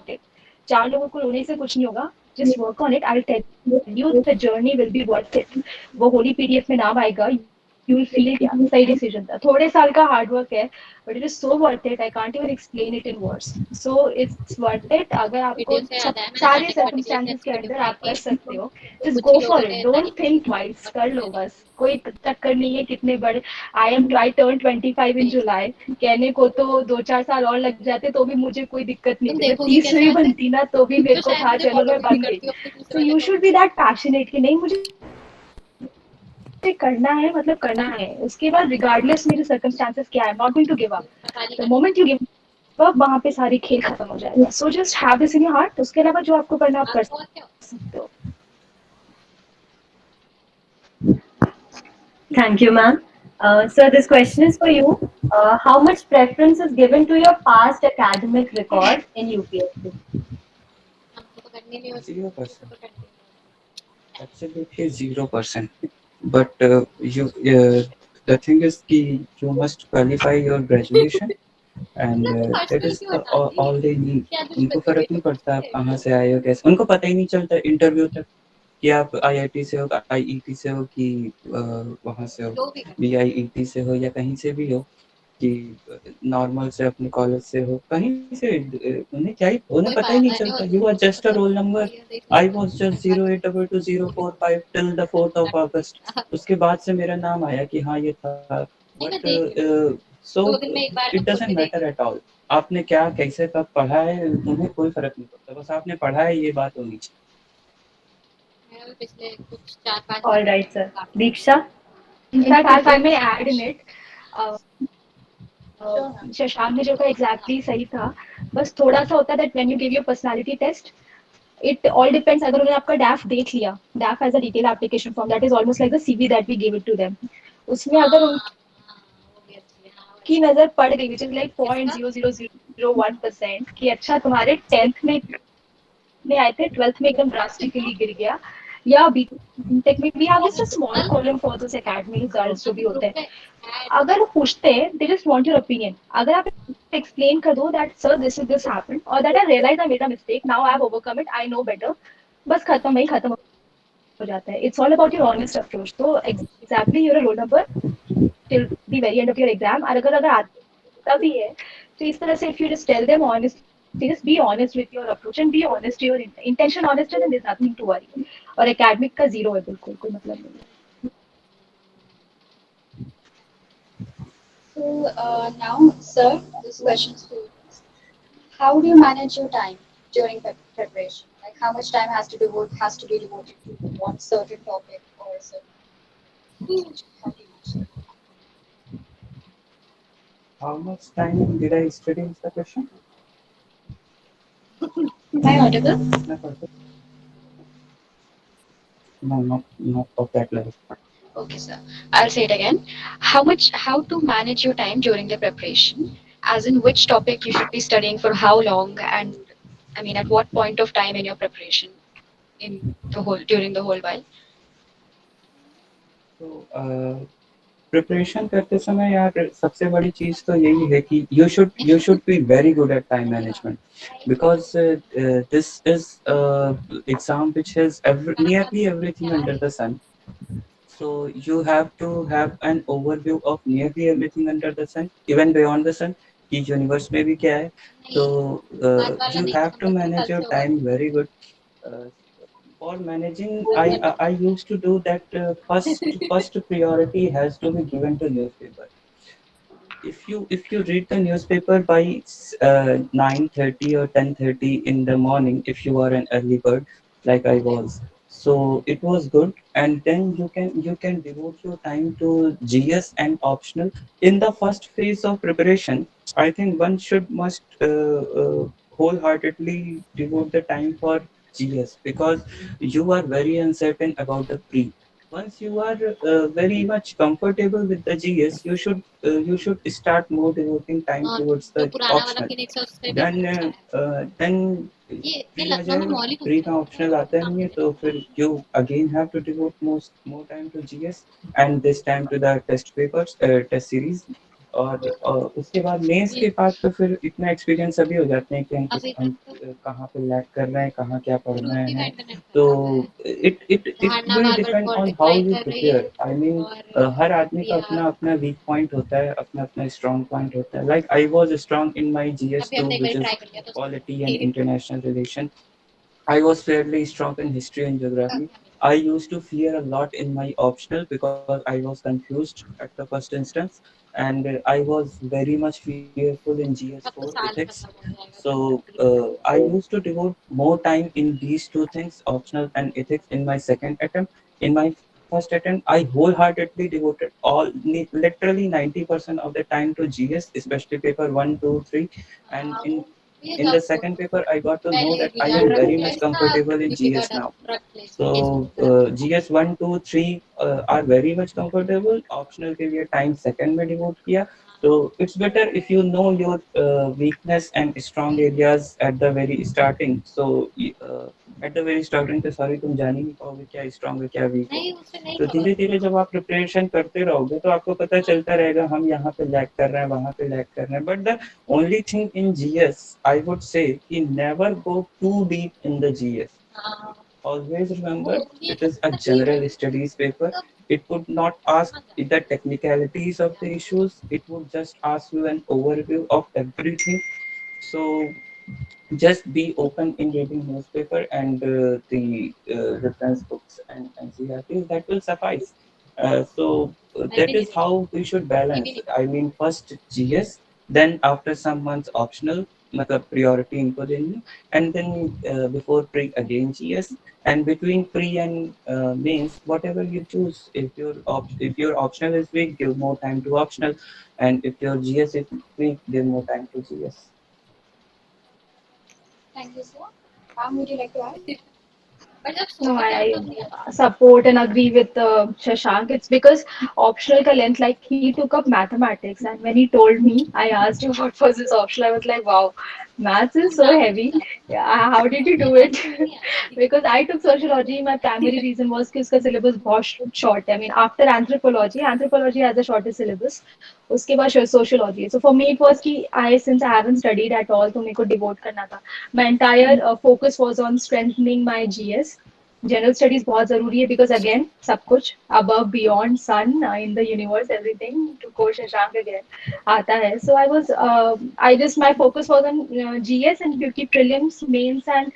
it. 4 लोगों को रोने से कुछ नहीं होगा. Just work on it. I'll tell you the journey will be worth it. वो Holi PDF में नाम आएगा. You will feel it. Yeah, सही decision था. थोड़े साल का hard work है, but it is so worth it. I can't even explain it in words. So it's worth it. अगर आपको सारे circumstances के अंदर आप कर सकते हो, just go for it. Don't think twice. कर लो बस. कोई टक्कर नहीं है कितने बड़े. I turned 25 in July. कहने को तो 2-4 साल और लग जाते तो भी मुझे कोई दिक्कत नहीं थी. 30 में बनती ना तो भी मेरे को था चलो मैं बन गई. So you should be that passionate कि नहीं मुझे करना है, मतलब करना है. उसके बाद रिगार्डलेस मेरे सर्कमस्टांसेस क्या है, not going to give up. The moment you give up वहां पे सारी खेल खत्म हो जाएगा. So just have this in your heart. उसके अलावा जो आपको करना आप कर सकते हो. Thank you, ma'am. Sir, this question is for you. How much preference is given to your past academic record in UPSC? 0%. Absolutely 0%. But the thing is कि you must qualify your graduation and that is all they need. उनको फर्क नहीं पड़ता आप कहाँ से आए हो कैसे. उनको पता ही नहीं चलता इंटरव्यू तक कि आप IIT से हो, IET से हो कि वहाँ से हो, BIET से हो या कहीं से भी हो, कि नॉर्मल से अपने कॉलेज से हो, कहीं से उन्हें क्या ही उन्हें पता ही नहीं चलता. You are just a roll number. I was just 0822045 till the 4th of August. उसके बाद से मेरा नाम आया कि हाँ ये था but so it doesn't matter at all. आपने क्या कैसे कब पढ़ा है उन्हें कोई फर्क नहीं पड़ता, बस आपने पढ़ा है ये बात होनी चाहिए। All right, sir. Diksha? In fact, if I may add in it, uh, Shashank ने जो कहा एग्जैक्टली सही था, बस थोड़ा सा होता है that when you give your personality test, it all depends. अगर उन्होंने आपका डैफ देख लिया, DAF as a detail application form that is almost like the CV that we give it to them, उसमें अगर उनकी नजर पड़ गई विच इज लाइक 0.0001% कि अच्छा तुम्हारे 10th में आए थे, 12th में एकदम ड्रास्टिकली गिर गया, या बीटेक में भी have just a small column for this academic results जो भी होते हैं, अगर वो पूछते हैं they just want your opinion, अगर आप एक्सप्लेन कर दो दैट सर दिस हैपेंड और that I realise I made a mistake, now I have overcome it, I know better, बस खत्म, वही खत्म हो जाता है। It's all about your honest approach. तो exactly your roll number till the very end of your exam, और अगर अगर आता भी है तो इस तरह से if you just tell them honest, just be honest with your approach and be honest, your intention honest है, then there's nothing to worry। और एकेडमिक का जीरो है, बिल्कुल कोई मतलब नहीं है। So now, sir, this question is for you. How do you manage your time during preparation? Like how much time has to be devoted to one certain topic or a certain. How do you manage it? How much time did I study is the question? Am I audible? No, not of that level. Okay, sir. I'll say it again. How to manage your time during the preparation? As in which topic you should be studying for how long, and I mean at what point of time in your preparation, in the whole during the whole while. तो preparation करते समय यार सबसे बड़ी चीज तो यही है कि you should be very good at time management, because this is exam which has nearly everything under the sun. So you have to have an overview of nearly everything under the sun, even beyond the sun, कि universe में भी क्या है। तो you have to manage your time very good. Uh, for managing, I used to do that. First priority has to be given to newspaper. If you read the newspaper by 9:30 or 10:30 in the morning, if you are an early bird like I was, so it was good, and then you can devote your time to GS and optional. In the first phase of preparation, I think one should must wholeheartedly devote the time for GS, because you are very uncertain about the pre. Once you are very much comfortable with the GS, you should start more devoting time towards the optional. Then की वजह pre का optional आता नहीं है, तो फिर you again have to devote more time to GS and this time to the test papers, test series। और उसके बाद मेंस के बाद तो फिर इतना एक्सपीरियंस अभी हो जाते हैं कि हम कहाँ पे लैग कर रहे हैं, कहाँ क्या पढ़ना है। तो it will depend on how you prepare। I mean हर आदमी का अपना अपना वीक पॉइंट होता है, अपना अपना स्ट्रॉन्ग पॉइंट होता है। Like I was strong in my GS2, which is polity and international relation। I was fairly strong in history and geography। I used to fear a lot in my optional because I was confused at the first instance, and I was very much fearful in GS4 ethics। So I used to devote more time in these two things, optional and ethics, in my second attempt. In my first attempt, I wholeheartedly devoted literally 90% of the time to GS, especially paper 1, 2, 3, and in the second paper, I got to know that I am very much comfortable in GS now। So GS 1, 2, 3 are very much comfortable। Optional के लिए time second में devote किया। So it's better if you know your weakness and strong areas at the very starting। So at the very starting पे sorry तुम जान ही नहीं पाओगे क्या strong है क्या weak है। तो धीरे धीरे जब आप प्रिपरेशन करते रहोगे तो आपको पता चलता रहेगा हम यहाँ पे लैग कर रहे हैं, वहाँ पे लैग कर रहे हैं। But the only thing in GS I would say कि never go too deep in the GS। Always remember it is a general studies paper। It would not ask the technicalities of the issues, it would just ask you an overview of everything। So just be open in reading newspaper and the reference books and NCERTs, that will suffice। That is how we should balance. I mean, first GS, then after some months optional, मतलब priority इनको देंगे, and then before pre again GS, and between pre and mains, whatever you choose. If your optional is weak, give more time to optional, and if your GS is weak, give more time to GS. Thank you, sir. Ma'am, would you like to add? No, I support and agree with Shashank. It's because optional ka length, like he took up mathematics, and when he told me, I asked him what was his optional. I was like, wow, maths is so heavy. Yeah, how did you do it? Because I took sociology. My primary reason was कि उसका syllabus बहुत short है. I mean, after anthropology has the shortest syllabus. उसके बाद sociology. So for me, it was कि since I haven't studied at all, तो मेरे को devote करना था. My entire focus was on strengthening my GS. General studies बहुत जरूरी है बिकॉज अगेन सब कुछ above beyond sun in the universe everything to quote Shashank again आता है so I just my focus was on GS and क्योंकि prelims mains and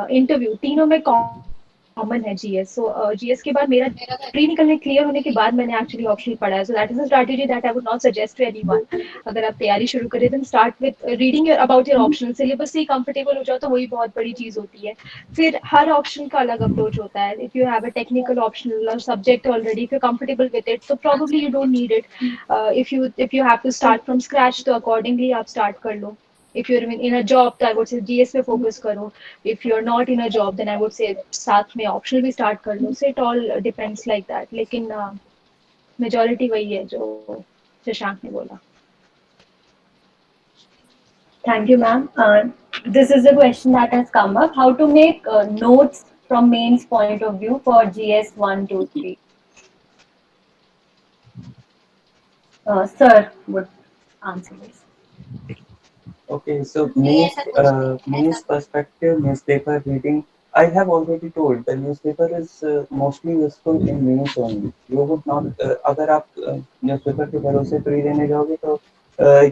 interview तीनों में कॉमन है GS so GS के बाद मेरा प्री निकलने क्लियर होने के बाद मैंने एक्चुअली ऑप्शनल पढ़ा है so that is a strategy that I would not suggest to anyone अगर आप तैयारी शुरू करें then start with reading your about your optional syllabus से कंफर्टेबल हो जाओ तो वही बहुत बड़ी चीज होती है फिर हर ऑप्शन का अलग अप्रोच होता है if you have a technical optional और subject already if you comfortable with it तो probably you don't need it if you have to start from scratch तो accordingly आप start कर लो if you're in a job तो I would say GS पे focus करो if you're not in a job then I would say साथ में optional भी start कर लो so it all depends like that लेकिन majority वही है जो शशांक ने बोला Thank you, ma'am. This is a question that has come up. How to make notes from mains point of view for GS 1, 2, 3? Sir would answer this. Okay, so mains perspective, newspaper reading. I have already told the newspaper is mostly useful in mains only. You would not, अगर आप newspaper के भरोसे pre देने जाओगे तो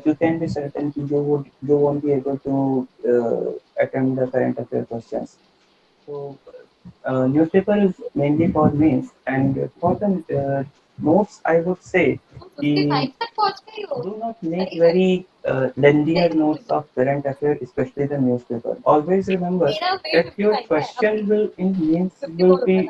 you can be certain कि you won't be able to attempt the current affair questions. So newspaper is mainly for mains and for the notes I would say do not make very lengthier notes of current affair, especially the newspaper. Always remember that your question will in means will be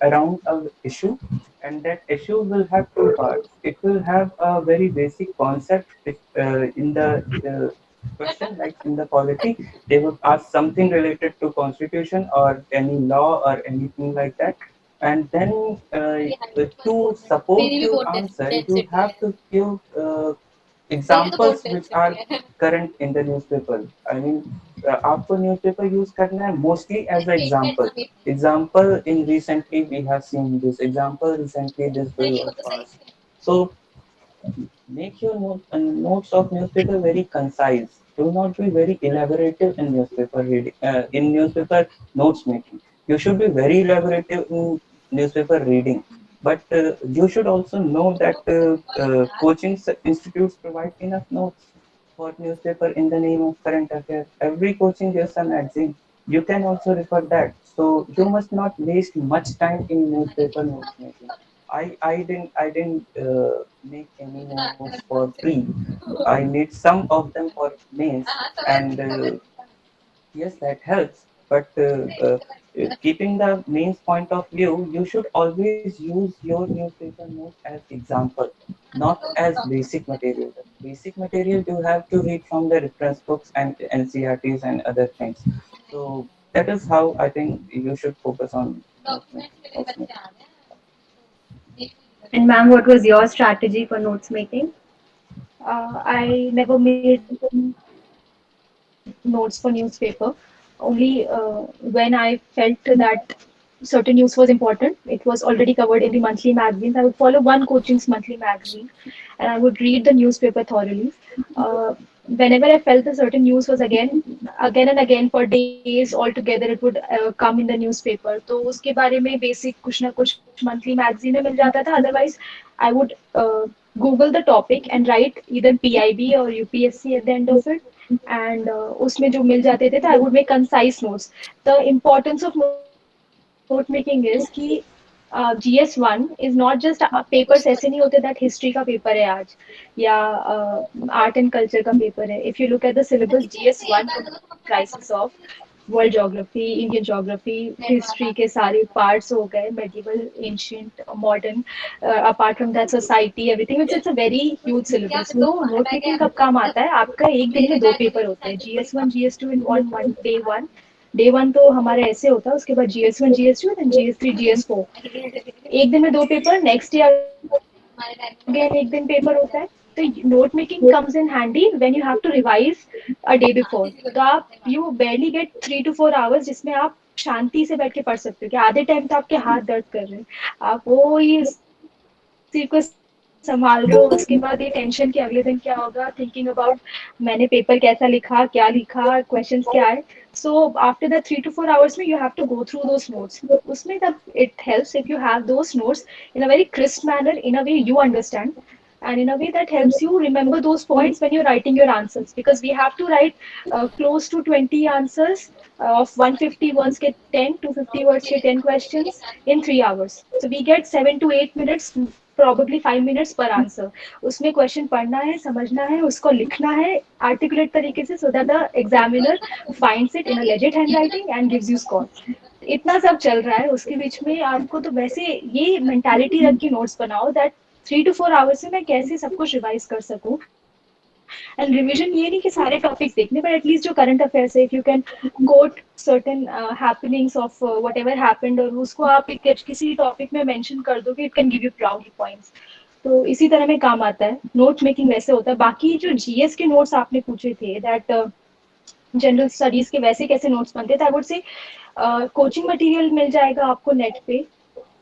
around an issue, and that issue will have two parts. It will have a very basic concept in the question, like in the polity, they would ask something related to constitution or any law or anything like that, and then to support your answer you have to give examples which are current in the newspaper. I mean आपको newspaper use करना है mostly as an example in recently we have seen this example recently this bill was passed so make your notes of newspaper very concise. Do not be very elaborative in newspaper reading. In newspaper notes making, you should be very elaborative in newspaper reading. But you should also know that coaching institutes provide enough notes for newspaper in the name of current affairs. Every coaching gives a magazine. You can also refer that. So you must not waste much time in newspaper notes making. I didn't make any notes for free. I need some of them for mains, and yes, that helps. But keeping the mains point of view, you should always use your newspaper notes as example, not as basic material. Basic material you have to read from the reference books and NCRTs and other things. So that is how I think you should focus on notes making. And ma'am, what was your strategy for notes making? I never made notes for newspaper. Only when I felt that certain news was important, it was already covered in the monthly magazines. I would follow one coaching's monthly magazine, and I would read the newspaper thoroughly. Whenever I felt a certain news was again and again for days altogether, it would come in the newspaper. तो उसके बारे में basic कुछ ना कुछ monthly magazine में मिल जाता था. Otherwise, I would Google the topic and write either PIB or UPSC at the end of it. And उसमें जो मिल जाते थे, I would make concise notes. The importance of note making is कि GS1 is not just papers ऐसे नहीं होते that history का paper है आज या art and culture का paper है. If you look at the syllabus, GS1 comprises of world geography, Indian geography, history के सारे parts हो गए, medieval, ancient, modern, apart from that society, everything. It's a very huge syllabus. वो note making कब काम आता है? आपका एक दिन में 2 पेपर होते हैं, GS1, GS2 in one day one. Day one तो हमारे ऐसे होता है, उसके बाद GS1, GS2 then GS3, GS4. एक दिन में 2 पेपर, नेक्स्ट डे अगेन एक दिन पेपर होता है. तो note making comes in handy when you have to revise a day before. तो आप you barely get 3 to 4 hours जिसमें आप शांति से बैठ के पढ़ सकते हो. कि आधे टाइम तो आपके हाथ दर्द कर रहे हैं, आप वो ये सिर्फ को संभाल रहे हो, उसके बाद ये टेंशन कि अगले दिन क्या होगा, थिंकिंग अबाउट मैंने पेपर कैसा लिखा, क्या लिखा, क्वेश्चंस क्या है. So after the 3 to 4 hours में you have to go through those notes. उसमें तब it helps if you have those notes in a very crisp manner, in a way you understand, and in a way that helps you remember those points when you're writing your answers, because we have to write close to 20 answers of 150 words के 10, 250 words के 10 questions in 3 hours. So we get 7 to 8 minutes, probably 5 minutes per answer. उसमें question पढ़ना है, समझना है, उसको लिखना है आर्टिकुलेट तरीके से, so that the examiner finds it in a legit handwriting and gives you score. इतना सब चल रहा है, उसके बीच में आपको तो वैसे ये मेंटालिटी रख के नोट्स बनाओ that 3 to 4 hours में मैं कैसे सब कुछ रिवाइज कर सकूं. एंड रिविजन ये नहीं कि सारे टॉपिक्स देखने, बट एटलीस्ट जो करंट अफेयर्स है, if you can coat certain happenings of whatever happened, और उसको आप किसी टॉपिक में मेंशन कर दो कि it can give you proud points. तो इसी तरह में काम आता है. नोट मेकिंग वैसे होता है. बाकी जो जीएस के नोट्स आपने पूछे थे, दैट जनरल स्टडीज के वैसे कैसे नोट्स बनते थे, I would say coaching material मिल जाएगा आपको नेट पे,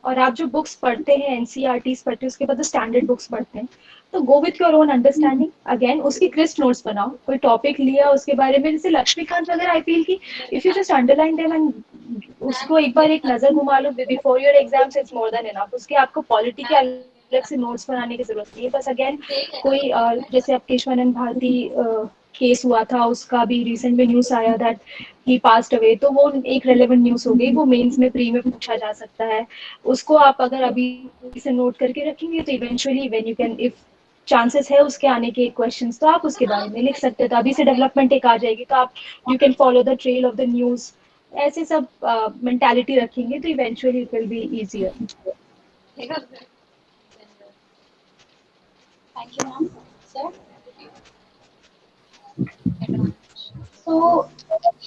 और आप जो बुक्स पढ़ते हैं, एनसीईआरटीज पढ़ते हैं, उसके बाद स्टैंडर्ड बुक्स पढ़ते हैं, तो go with your own understanding. Again उसकी क्रिस्प नोट्स बनाओ. कोई टॉपिक लिया, उसके बारे में, जैसे लक्ष्मीकांत वगैरह, आई फील कि if you just underline them and उसको एक बार एक नजर घुमा लो before your exams, it's more than enough. उसके आपको पॉलिटी के अलग से नोट्स बनाने की जरूरत नहीं है. बस अगेन कोई जैसे अब केशवानंद भारती केस हुआ था, उसका भी रिसेंट में न्यूज आया दैट ही पास्ड अवे, तो वो एक रेलेवेंट न्यूज हो गई. वो मेंस में प्री में पूछा जा सकता है. उसको आप अगर अभी से नोट करके रखेंगे तो eventually when you can, if chances है उसके आने के क्वेश्चंस, तो आप उसके बारे में लिख सकते हो. तो अभी से डेवलपमेंट एक आ जाएगी, तो आप you can follow the trail of the news. ऐसे सब मेंटालिटी रखेंगे तो eventually it will be easier. Thank you, ma'am. Sir? So,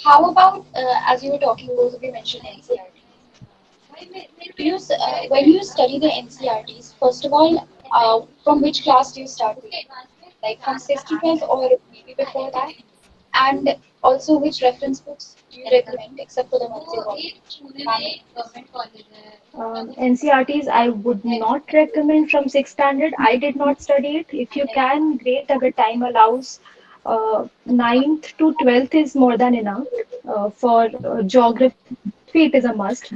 how about, as you were talking, both of you mentioned NCERT. When you study the NCERTs, first of all, from which class do you start with? Like from 6th to 12th, or maybe before that? And also, which reference books do you recommend, except for the ones you already? NCERTs I would not recommend from 6th standard. I did not study it. If you can, great. अगर time allows, 9th to 12th is more than enough. For geography, it is a must.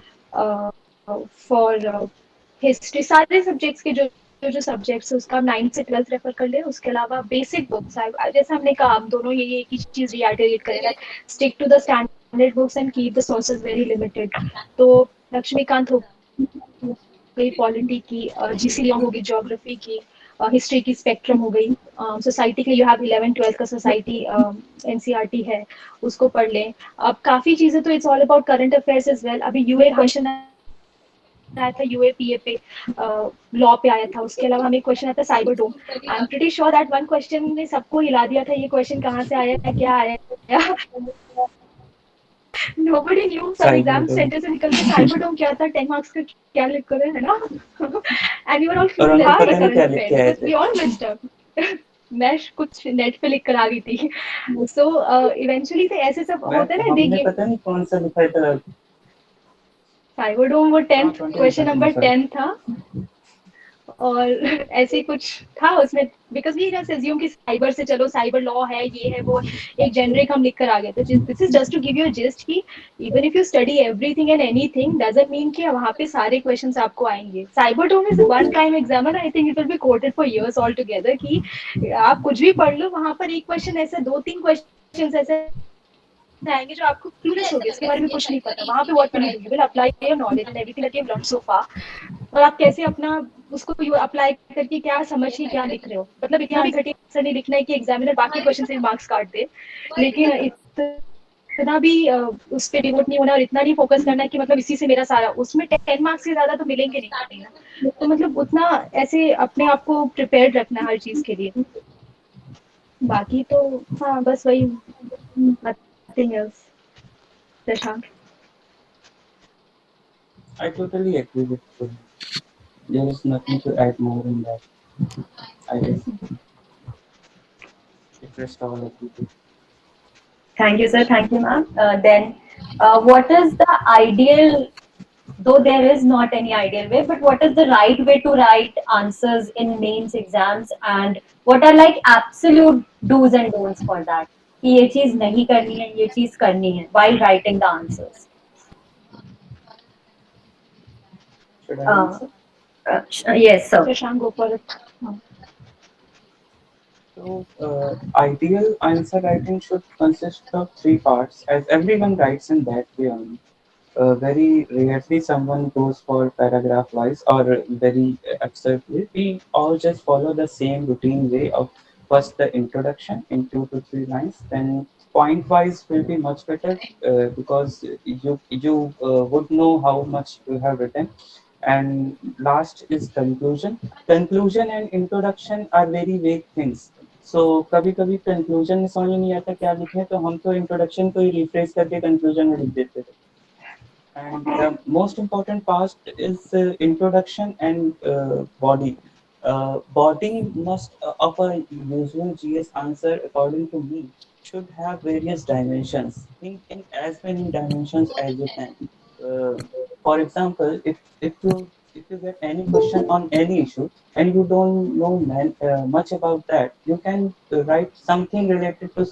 For history, सारे subjects के जो subjects है उसका 9th से 12th refer कर ले. उसके अलावा बेसिक बुक्स, जैसे हमने कहा, हम दोनों ये एक ही चीज रिआइटरेट करें, stick to the standard books and keep the sources very limited. तो लक्ष्मीकांत हो गई पॉलिटी की, जीसी लियोंग होगी ज्योग्राफी की, हिस्ट्री की स्पेक्ट्रम हो गई, सोसाइटी के लिए यू हैव 11th 12th का सोसाइटी एनसीईआरटी है, उसको पढ़ लें. अब काफी चीजें तो it's all about current affairs as well. अभी यूए क्वेश्चन आया था, यूएपीए पे लॉ पे आया था. उसके अलावा हमें क्वेश्चन आता है cyber dome. I am pretty sure that one question ने सबको हिला दिया था. ये क्वेश्चन कहाँ से आया है, क्या आया, nobody knew. सब एग्जाम सेंटर से निकल के साइबर डोम क्या था, 10 मार्क्स का क्या लिख कर है ना. And you are all clear, we all missed up. मैं कुछ नेट पे लिख कर आ गई थी. सो इवेंचुअली तो ऐसे सब होते हैं ना. देखिए पता नहीं कौन सा लिखा था साइबर डोम, वो 10th क्वेश्चन नंबर 10 था, और ऐसे कुछ था उसमें. बिकॉज वी जस्ट अज्यूम कि साइबर से चलो साइबर लॉ है, ये है वो, एक जेनरिक हम लिख कर आ गए. तो this is just to give you a gist कि even if you study everything and anything doesn't mean कि वहाँ पे सारे क्वेश्चंस आपको आएंगे. Cyber dome is one time exam, I think it will be quoted for years all together. कि आप कुछ भी पढ़ लो, वहाँ पर एक क्वेश्चन ऐसे, 2-3 क्वेश्चन ऐसे आएंगे जो आपको क्लूलेस हो गए, इसके बारे में कुछ नहीं पता, वहाँ पे what will you do, you will apply your knowledge and everything that you have learn so far, और आप कैसे अपना उसको यू अप्लाई करके क्या समझ के क्या लिख रहे हो। मतलब इतना भी घटिया आंसर नहीं लिखना है कि एग्जामिनर बाकी क्वेश्चन से मार्क्स काट दे, लेकिन इतना भी उस पर डिवोट नहीं होना और इतना नहीं फोकस करना है कि मतलब इसी से मेरा सारा, उसमें 10 मार्क्स से ज्यादा तो मिलेंगे नहीं ना, तो मतलब उतना ऐसे अपने आप को प्रिपेयर्ड रखना है हर चीज के लिए। बाकी तो हाँ बस वही, nothing else. Shashank. I totally agree with you. There is nothing to add more in that. I guess it rests all agree. Thank you, sir. Thank you, ma'am. Then, what is the ideal, though there is not any ideal way, but what is the right way to write answers in mains exams, and what are like absolute do's and don'ts for that? कि ये चीज नहीं करनी है, ये चीज करनी है while writing the answers. Should I Uh, answer? yes, sir. Shashank go for it. So, ideal answer writing should consist of three parts, as everyone writes in that way only. Very rarely someone goes for paragraph wise or very absurd way. We all just follow the same routine way of first the introduction in 2 to 3 lines, then point wise will be much better because you would know how much you have written, and last is conclusion. Conclusion and introduction are very vague things. So कभी कभी conclusion में समझ नहीं आता क्या लिखें, तो हम तो इंट्रोडक्शन को ही रिफ्रेश करके कंक्लूजन में लिख देते थे. And the most important part is introduction and body. Body must of a usual GS answer, according to me, should have various dimensions. Think in as many dimensions as you can. Uh, for example, if you get any question on any issue and you don't know much about that, you can write something related to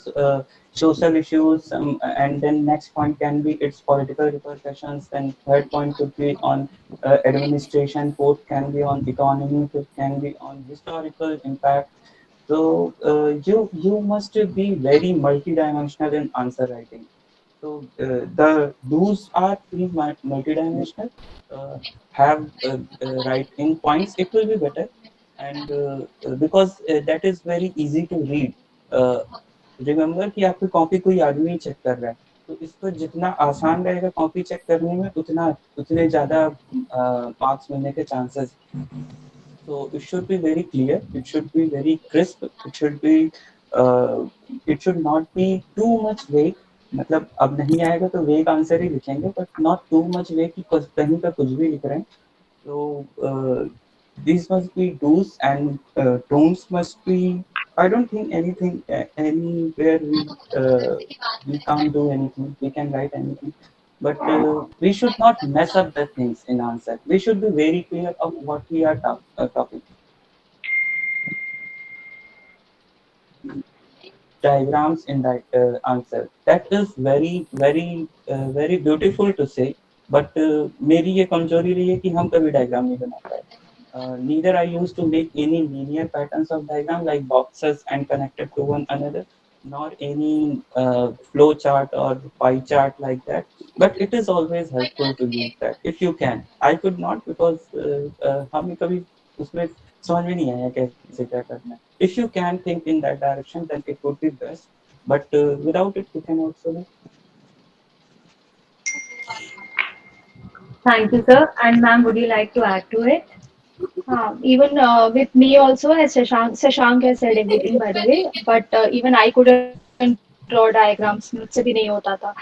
social issues, and then next point can be its political repercussions, then third point could be on administration, fourth can be on economy, fifth can be on historical impact. So you must be very multidimensional in answer writing. So the do's are three multidimensional. Have write in points, it will be better, and because that is very easy to read. Remember कि आपकी copy कोई आदमी check कर रहा है, तो इस पर जितना आसान रहेगा कॉपी चेक करने में, उतने ज़्यादा मार्क्स मिलने के chances. So it should be very clear, it should be very crisp, it should not be too much vague. मतलब अब नहीं आएगा तो वेग आंसर ही लिखेंगे, बट नॉट टू मच वेग कि कहीं का कुछ भी लिख रहे हैं. So these must be do's, and don'ts must be. I don't think anything anywhere we can't do anything. We can write anything, but we should not mess up the things in answer. We should be very clear of what we are talking. Diagrams in that answer. That is very beautiful to say, but मेरी ये कमजोरी रही है कि हम कभी diagram नहीं बना पाए. Neither I used to make any linear patterns of diagram like boxes and connected to one another, nor any flow chart or pie chart like that. But it is always helpful to use that if you can. I could not because हमें कभी उसमें समझ में नहीं आया कैसे क्या करना है. If you can think in that direction, then it would be best. But without it, you can also do. Thank you, sir. And ma'am, would you like to add to it? Even with me also, as Shashank has said everything by the way, but even I couldn't draw diagrams, मुझसे भी नहीं होता था,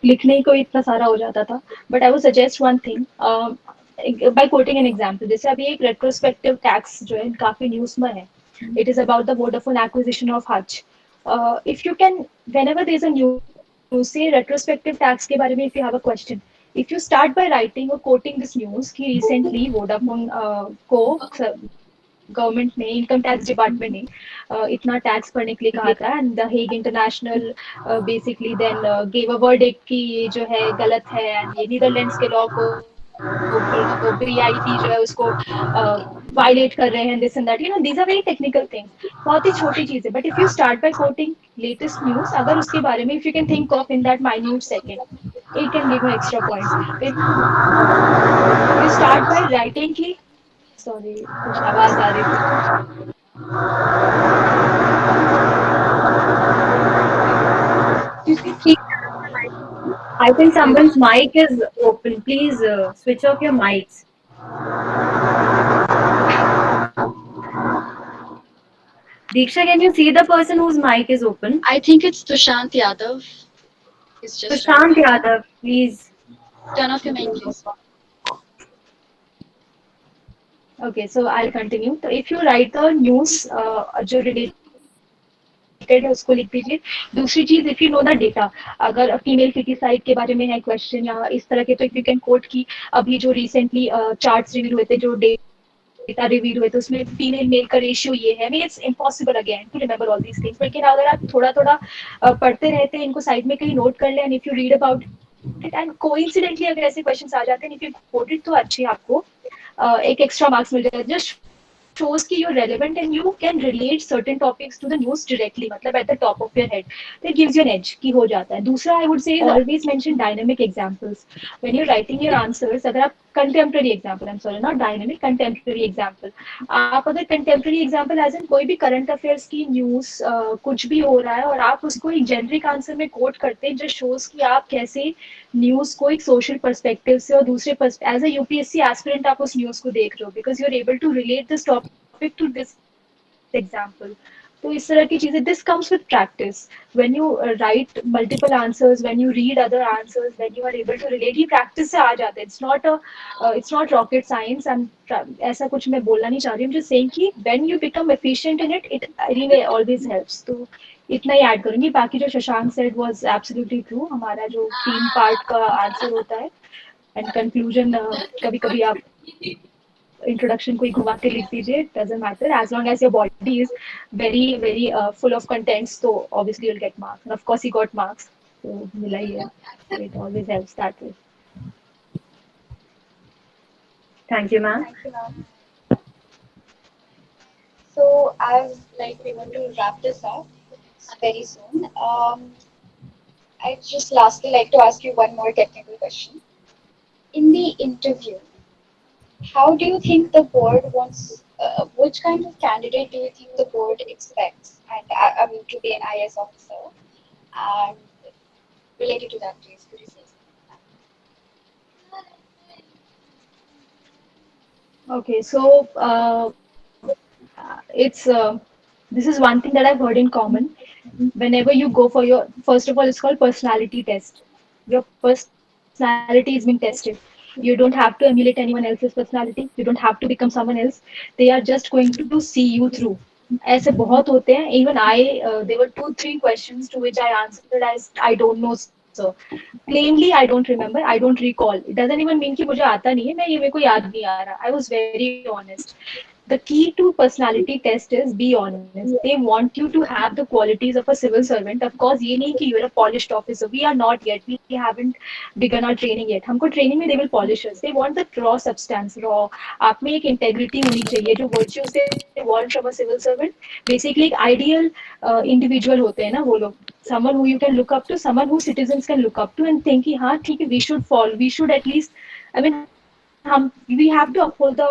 लिखने को इतना सारा हो जाता था. But I would suggest one thing, by quoting an example. जैसे अभी एक retrospective tax जो है काफी न्यूज में है. It is about the Vodafone acquisition of Hutch. If you can, whenever there is a news, say retrospective tax के बारे में, if you have a question, if you start by writing or quoting this news कि recently Vodafone को government ने, income tax department ने इतना tax भरने के लिए कहा था, and the Hague international basically then give a verdict कि ये जो है गलत है, एंड ये नीदरलैंड्स के लॉ को OPIT जो है उसको वायलेट कर रहे हैं, this and that, you know, these are very technical things, बहुत ही छोटी चीज है, but if you start by quoting latest news, अगर उसके बारे में if you can think of in that minute second, it can give you extra points. If you start by writing की, सॉरी कुछ आवाज आ रही थी। I think someone's mic is open. Please switch off your mics. Diksha, can you see the person whose mic is open? I think it's Tushant Yadav. He's just Sushant Yadav, please. turn off your mic, please. Okay, so I'll continue. So if you write the news जो related है उसको लिख दीजिए। दूसरी चीज, if you know the data, अगर female foeticide के बारे में है क्वेश्चन या इस तरह के, तो इफ यू कैन कोट की अभी जो रिसेंटली चार्ट्स रिवील हुए थे, जो डेटा रिवील हुए थे, उसमें फीमेल मेल का रेशियो ये है। It's impossible again to remember all these things, लेकिन अगर आप थोड़ा थोड़ा पढ़ते रहते हैं, इनको साइड में कहीं नोट कर लें, and if you read about it and coincidentally अगर ऐसे क्वेश्चन आ जाते हैं, इफ यू कोट इट, तो अच्छे आपको एक एक्स्ट्रा मार्क्स मिल जाएगा। जस्ट shows कि you're relevant and you can relate certain topics to the news directly, मतलब at the top of your head, that gives you an edge कि हो जाता है। दूसरा I would say is always mention dynamic examples when you're writing your answers। अगर आप contemporary example, I'm sorry, not dynamic, contemporary example, आप अगर contemporary example as in कोई भी current affairs की news कुछ भी हो रहा है और आप उसको एक generic answer में quote करते हैं, just shows कि आप कैसे न्यूज को एक सोशल पर्सपेक्टिव से और दूसरे एज अ यूपीएससी एस्पिरेंट आप उस न्यूज को देख रहे हो, because you are able to relate this topic to this example. तो इस तरह की चीजें, this comes with practice, when you write multiple answers, when you read other answers, when you are able to relate, ये practice से आ जाता है। It's not rocket science, and ऐसा कुछ मैं बोलना नहीं चाह रही हूँ, जस्ट सेइंग कि when you become efficient in it, it really always helps. तो इतना ही ऐड करूंगी, बाकी जो Shashank said was absolutely true. हमारा जो 3 पार्ट का आंसर होता है एंड कंक्लूजन, कभी कभी आप इंट्रोडक्शन को ही घुमा के लिख दीजिए, doesn't matter, as long as your body is very very full of contents, तो obviously you will get marks, and of course he got marks, तो मिला ही है, it always helps that way. Thank you, ma'am. Thank you, ma'am. So, as like we want to wrap this up very soon, I just lastly like to ask you one more technical question. In the interview, how do you think the board wants? Which kind of candidate do you think the board expects? And I mean, to be an IAS officer, and related to that, please, could you say something? Okay, so it's this is one thing that I've heard in common. Whenever you go for your, first of all, it's called personality test. Your personality is being tested. You don't have to emulate anyone else's personality. You don't have to become someone else. They are just going to see you through. ऐसे बहुत होते हैं. Even there were 2-3 questions to which I answered as I don't know, sir. Plainly, I don't remember. I don't recall. It doesn't even mean कि मुझे आता नहीं है. मैं ये मेरे को याद नहीं आ रहा. I was very honest. The key to personality test is be honest. They want you to have the qualities of a civil servant. Of course, ये नहीं कि you're a polished officer. We are not yet. We haven't begun our training yet. हमको training में they will polish us. They want the raw substance, raw. आप में एक integrity होनी चाहिए, जो virtues they want from a civil servant. Basically, एक ideal individual होते हैं ना वो लोग. Someone who you can look up to, someone who citizens can look up to and think कि हाँ ठीक है, we should fall. We should at least, I mean, we have to uphold the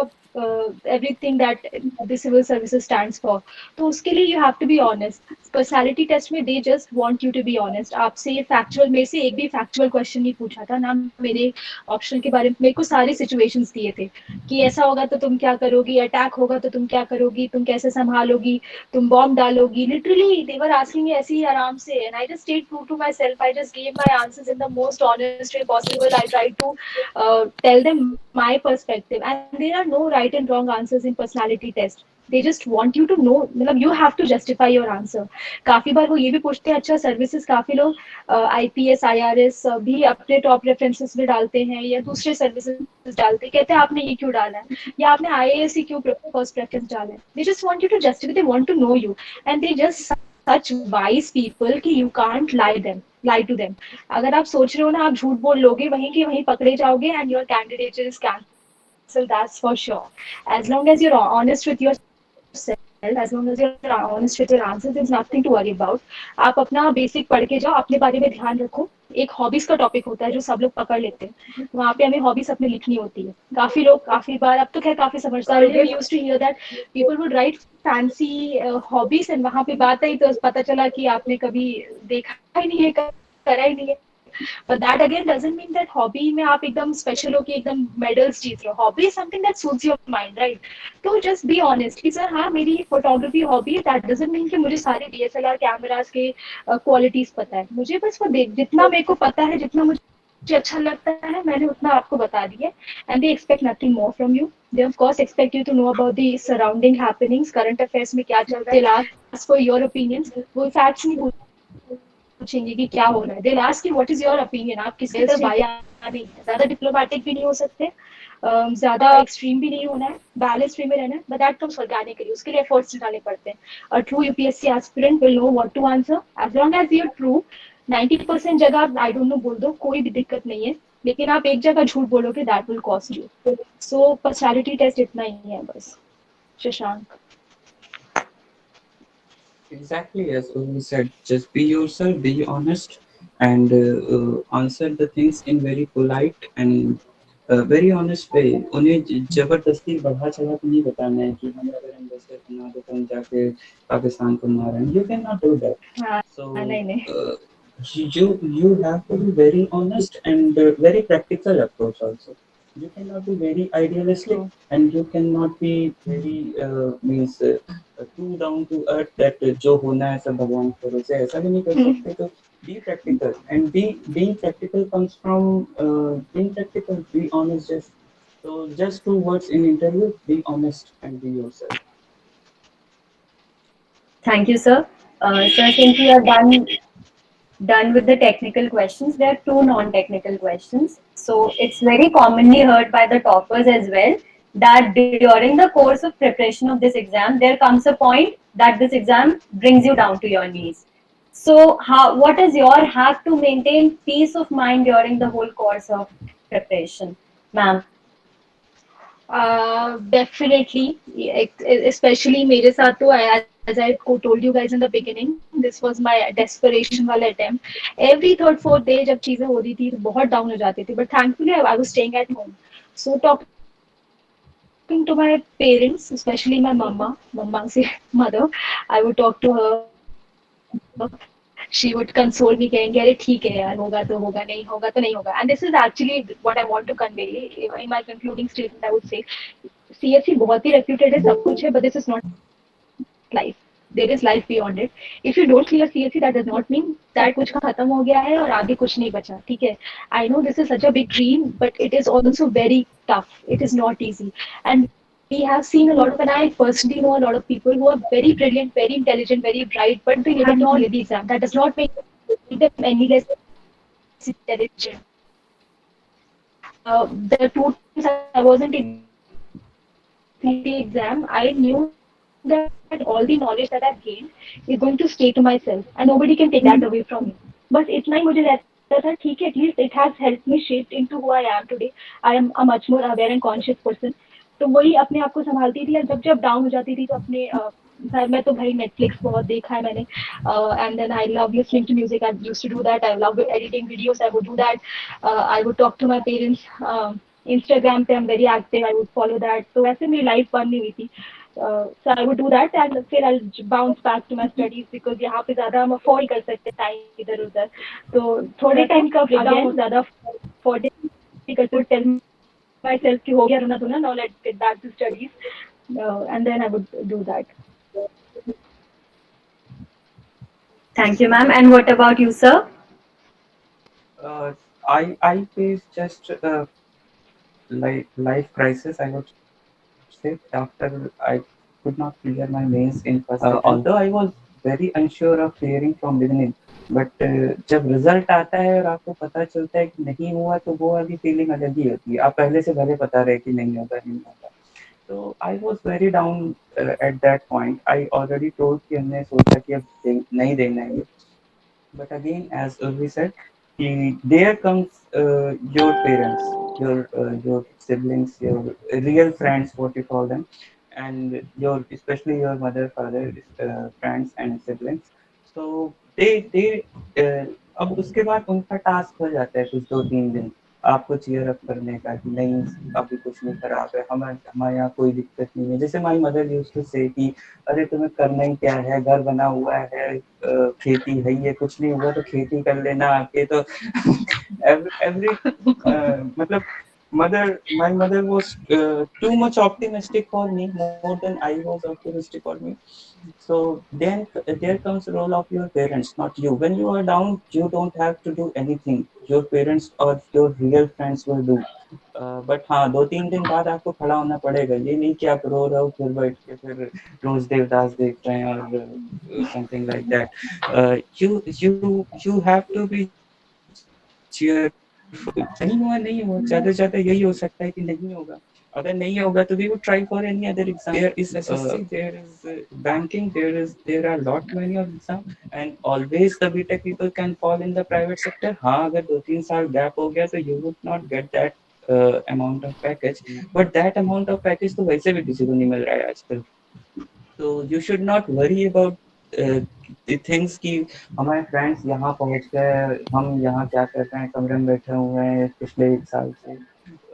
everything that the civil services stands for. तो उसके लिए you have to be honest. Personality test में they just want you to be honest. आपसे ये factual, मेरे से एक भी factual question नहीं पूछा था ना, मेरे option के बारे में मेरे को सारी situations दिए थे कि ऐसा होगा तो तुम क्या करोगी, अटैक होगा तो तुम क्या करोगी, तुम कैसे संभालोगी, तुम bomb डालोगी. Literally they were asking me ऐसे ही आराम से, and I just stayed true to myself. I just gave my answers in the most honest way possible. I tried to tell them my perspective, and there are no right and wrong answers in personality test. They just want you to know, मतलब you have to justify your answer. काफी बार वो ये भी पूछते हैं, अच्छा services काफी लोग आईपीएस आईआरएस भी अपने टॉप रेफरेंसेस में डालते हैं या दूसरे सर्विसेज डालते हैं, कहते हैं आपने ये क्यों डाला है या आपने आईएएस ही क्यों फर्स्ट प्रेफरेंस डाला है. They just want you to justify, they want to know you, and they just such wise people कि you can't lie them. lie to them. अगर आप सोच रहे हो ना आप झूठ बोल लोगे वहीं के वहीं पकड़े जाओगे and your candidature is cancelled, that's for sure. As long as you're honest with yourself, as long as you're honest with your answers, there's nothing to worry about. आप अपना बेसिक पढ़ के जाओ, अपने बारे में ध्यान रखो. एक हॉबीज का टॉपिक होता है जो सब लोग पकड़ लेते हैं, वहाँ पे हमें हॉबीज अपनी लिखनी होती है. काफी लोग काफी बार, अब तो खैर काफी समझदार हो गए, we used to hear that people would write fancy hobbies and वहां पे बात आई तो पता चला कि आपने कभी देखा ही नहीं है, करा ही नहीं है. But that again doesn't mean that hobby में आप एकदम special हो कि एकदम medals जीत रहे हो. Hobby is something that suits your mind, right? तो just be honest कि सर हाँ मेरी photography hobby है. That doesn't mean कि मुझे सारे DSLR cameras के qualities पता है. मुझे बस वो जितना मेरे को पता है, जितना मुझे अच्छा लगता है, मैंने उतना आपको बता दिया. And they expect nothing more from you. They of course expect you to know about the surrounding happenings, current affairs में क्या चल रहा है. They'll ask for your opinions. वो facts नहीं पूछेंगे कि क्या हो रहा है. They'll ask you what is your opinion. आप किसी तरह बाया नहीं है, ज्यादा डिप्लोमेटिक भी नहीं हो सकते, ज्यादा एक्सट्रीम भी नहीं होना है, बैलेंस वे में रहना है. बट दैट कम्स ऑर्गेनिकली, उसके लिए एफर्ट्स डालने पड़ते हैं. A true UPSC aspirant will know what to answer. As long as you are true, 90% जगह आप आई डोंट नो बोल दो, कोई भी दिक्कत नहीं है. लेकिन आप एक जगह झूठ बोलोगे that will cost you. So personality test इतना ही है बस. Shashank. Exactly as we said, just be yourself, be honest, and answer the things in very polite and very honest way. उन्हें जबरदस्ती बढ़ा चढ़ा के नहीं बताना है कि हम अगर इन्वेस्टर बना दो तो हम जाके पाकिस्तान को मारें. You cannot do that. हाँ, So नहीं नहीं. you have to be very honest and very practical approach also. You cannot be very idealistic. True. And you cannot be very means too down to earth that जो होना है सब भगवान के भरोसे, ऐसा भी नहीं कर सकते. तो be practical, and being practical comes from being practical. Be honest. Just 2 words in interview: be honest and be yourself. Thank you, sir. Sir, since we are done with the technical questions, there are two non-technical questions. So it's very commonly heard by the toppers as well that during the course of preparation of this exam, there comes a point that this exam brings you down to your knees. So what is your hack to maintain peace of mind during the whole course of preparation, ma'am? Definitely, especially मेरे साथ तो as I told you guys in the beginning, this was my desperation वाला attempt. Every third fourth day जब चीजें हो रही थी तो बहुत down हो जाती थी, but thankfully I was staying at home. So talking to my parents, especially my mama से mother, I would talk to her. She would console me कहेंगे अरे ठीक है यार, होगा तो होगा, नहीं होगा तो नहीं होगा. And this is actually what I want to convey. In my concluding statement I would say CSC बहुत ही reputed है, सब कुछ है, but this is not life. There is life beyond it. If you don't clear CSC, that does not mean that कुछ खत्म हो गया है और आगे कुछ नहीं बचा. ठीक है. I know this is such a big dream, but it is also very tough. It is not easy. And we have seen a lot of, and I personally know a lot of people who are very brilliant, very intelligent, very bright, but they have not cleared the exam. That does not make them any less intelligent. The 2 times I wasn't in the exam, I knew that all the knowledge that I've gained is going to stay to myself, and nobody can take that away from me. बस इतना ही मुझे रहता था, ठीक है, at least it has helped me shape into who I am today. I am a much more aware and conscious person. तो वही अपने आप को संभालती थी, और जब डाउन हो जाती थी तो अपने मैं तो भाई नेटफ्लिक्स बहुत देखा है मैंने, and then I love listening to music. I used to do that. I love editing videos. I would do that. I would talk to my parents. Instagram पे I am very active. I would follow that. तो वैसे मेरी life बन नहीं हुई थी. So I would do that, and फिर I'll bounce back to my studies because यहाँ पे ज़्यादा हम afford कर सकते टाइम इधर उधर. तो थोड़े टाइम का again ज़्यादा afford कर सकते. Tell myself कि हो गया रोना धोना, now let's get back to studies, and then I would do that. Thank you, ma'am. And what about you, sir? I faced just like life crisis, I would say, after I could not clear my mains in first attempt. Although I was very unsure of clearing from beginning, but जब result आता है और आपको पता चलता है कि नहीं हुआ, तो वो वाली फीलिंग अलग ही होती है. आप पहले से भले पता रहे कि नहीं होगा, नहीं होगा. तो I was very down at that point. I already told कि हमने सोचा कि अब नहीं देना है. But again, as we said, there comes your parents, your siblings, your real friends, what you call them, and your especially your mother, father, friends and siblings. So they uh, अब उसके बाद उनका टास्क हो जाता है कुछ 2-3 दिन आपको चीयर अप करने का कि नहीं अभी कुछ नहीं खराब है, हमारे हमारे यहाँ कोई दिक्कत नहीं है। जैसे माई मदर यूज्ड टू से कि अरे तुम्हें करना ही क्या है, घर बना हुआ है, खेती है, ये कुछ नहीं हुआ तो खेती कर लेना आके तो एवरी मतलब my mother was too much optimistic for me, more than I was optimistic for me. So then there comes the role of your parents, not you. When you are down, you don't have to do anything. Your parents or your real friends will do. But हाँ 2-3 दिन बाद आपको खड़ा होना पड़ेगा, ये नहीं कि आप रो रहे हो फिर बैठ के फिर रोज देवदास देख रहे हैं और something like that. You have to be cheerful। नहीं हुआ ज़्यादा से ज़्यादा यही हो सकता है कि नहीं होगा। अगर नहीं होगा तो we would try for any other exam। There is SSC, there is banking, there are lot many of exam and always the BTech people can fall in the private sector। हाँ अगर 2-3 साल gap हो गया तो you would not get that amount of package, but that amount of package तो वैसे भी किसी को नहीं मिल रहा है आजकल। तो you should not worry about things कि हमारे फ्रेंड्स यहाँ पहुँच गए, हम यहाँ क्या कर रहे हैं, कमरे में बैठे हुए हैं पिछले 1 साल से।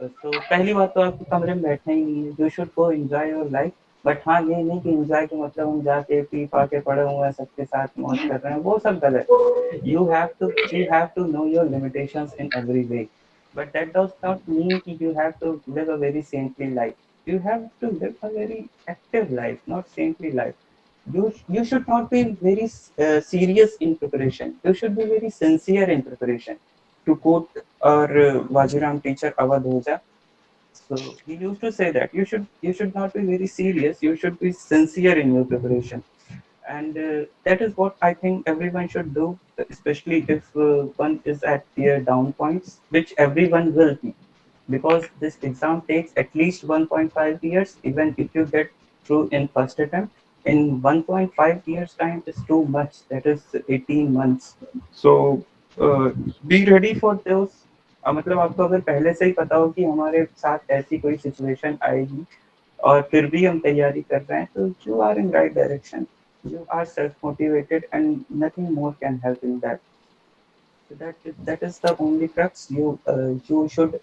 तो पहली बात तो आपको कमरे में बैठना ही नहीं है, you should go enjoy your life. But हाँ ये नहीं कि एंजॉय के मतलब हम जाके पी पा के पड़े हुए हैं सबके साथ मौज कर रहे हैं, वो सब गलत। You have to know your limitations in every way, but that does not mean that you have to live a very saintly life। You have to live a very active life, not saintly life। You should not be very serious in preparation, you should be very sincere in preparation। To quote our Vajiram teacher Awadh Oja, so he used to say that you should not be very serious, you should be sincere in your preparation। And that is what I think everyone should do, especially if one is at their down points, which everyone will be, because this exam takes at least 1.5 years. Even if you get through in first attempt, in 1.5 years time is too much, that is 18 months। So be ready for those। मतलब आपको अगर पहले से ही पता हो कि हमारे साथ ऐसी कोई सिचुएशन आएगी और फिर भी हम तैयारी कर रहे हैं, तो you are in right direction, you are self motivated and nothing more can help in that। So that is the only crux। You should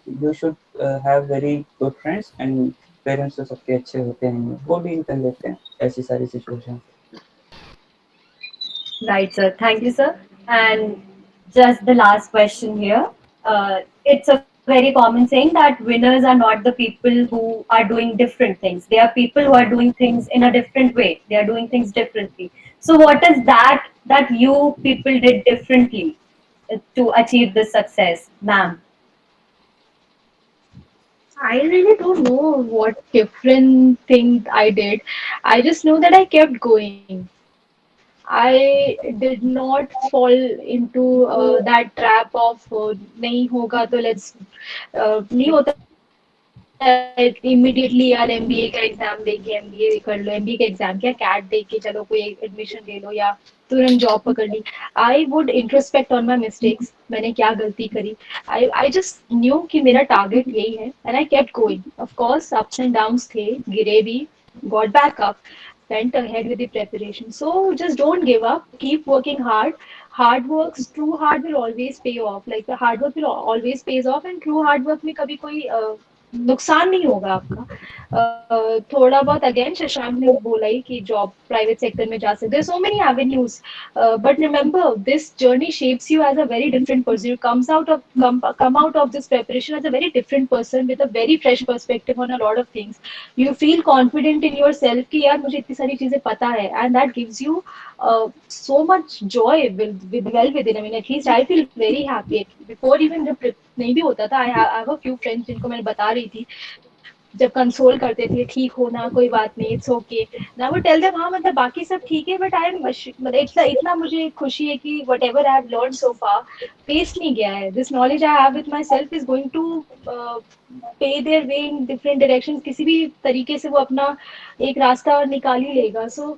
have very good friends and parents तो सबके अच्छे होते हैं, वो डील कर लेते हैं ऐसी सारी situation. Right, sir. Thank you, sir. And just the last question here. It's a very common saying that winners are not the people who are doing different things. They are people who are doing things in a different way. They are doing things differently. So, what is that you people did differently to achieve this success, ma'am? I really don't know what different thing I did. I just know that I kept going. I did not fall into that trap of नहीं होगा तो let's नहीं होता immediately यार MBA का exam दे के MBA कर लो MBA का एग्जाम क्या कैट दे के चलो कोई एडमिशन ले लो या तुरंत जॉब पकड़ ली I would introspect on my mistakes मैंने क्या गलती करी आई जस्ट न्यू कि मेरा टारगेट यही है and I kept going of course ups and downs थे गिरे भी got back up went ahead with the preparation so just don't give up keep working hard works true hard will always pay off like the hard work will always pays off and true hard work में कभी कोई नुकसान नहीं होगा आपका थोड़ा बहुत again Shashank ने बोला ही कि जॉब प्राइवेट सेक्टर में जा सकते so many avenues but remember this journey shapes you as a very different person you come out of this preparation as a very different person with a very fresh perspective on a lot of things you feel confident in yourself कि यार मुझे इतनी सारी चीजें पता है and that gives you so much joy well within I mean at least I feel very happy before even जब नहीं भी होता था I have a few friends जिनको मैंने बता रही थी जब कंसोल करते थे ठीक हो ना कोई बात नहीं इट्स ओके ना वो टेल देम हाँ मतलब बाकी सब ठीक है बट आई एम मतलब इतना मुझे खुशी है कि whatever I have learn so far waste नहीं गया है this knowledge I have with myself is going to pave their way in different direction किसी भी तरीके से वो अपना एक रास्ता निकाल ही लेगा सो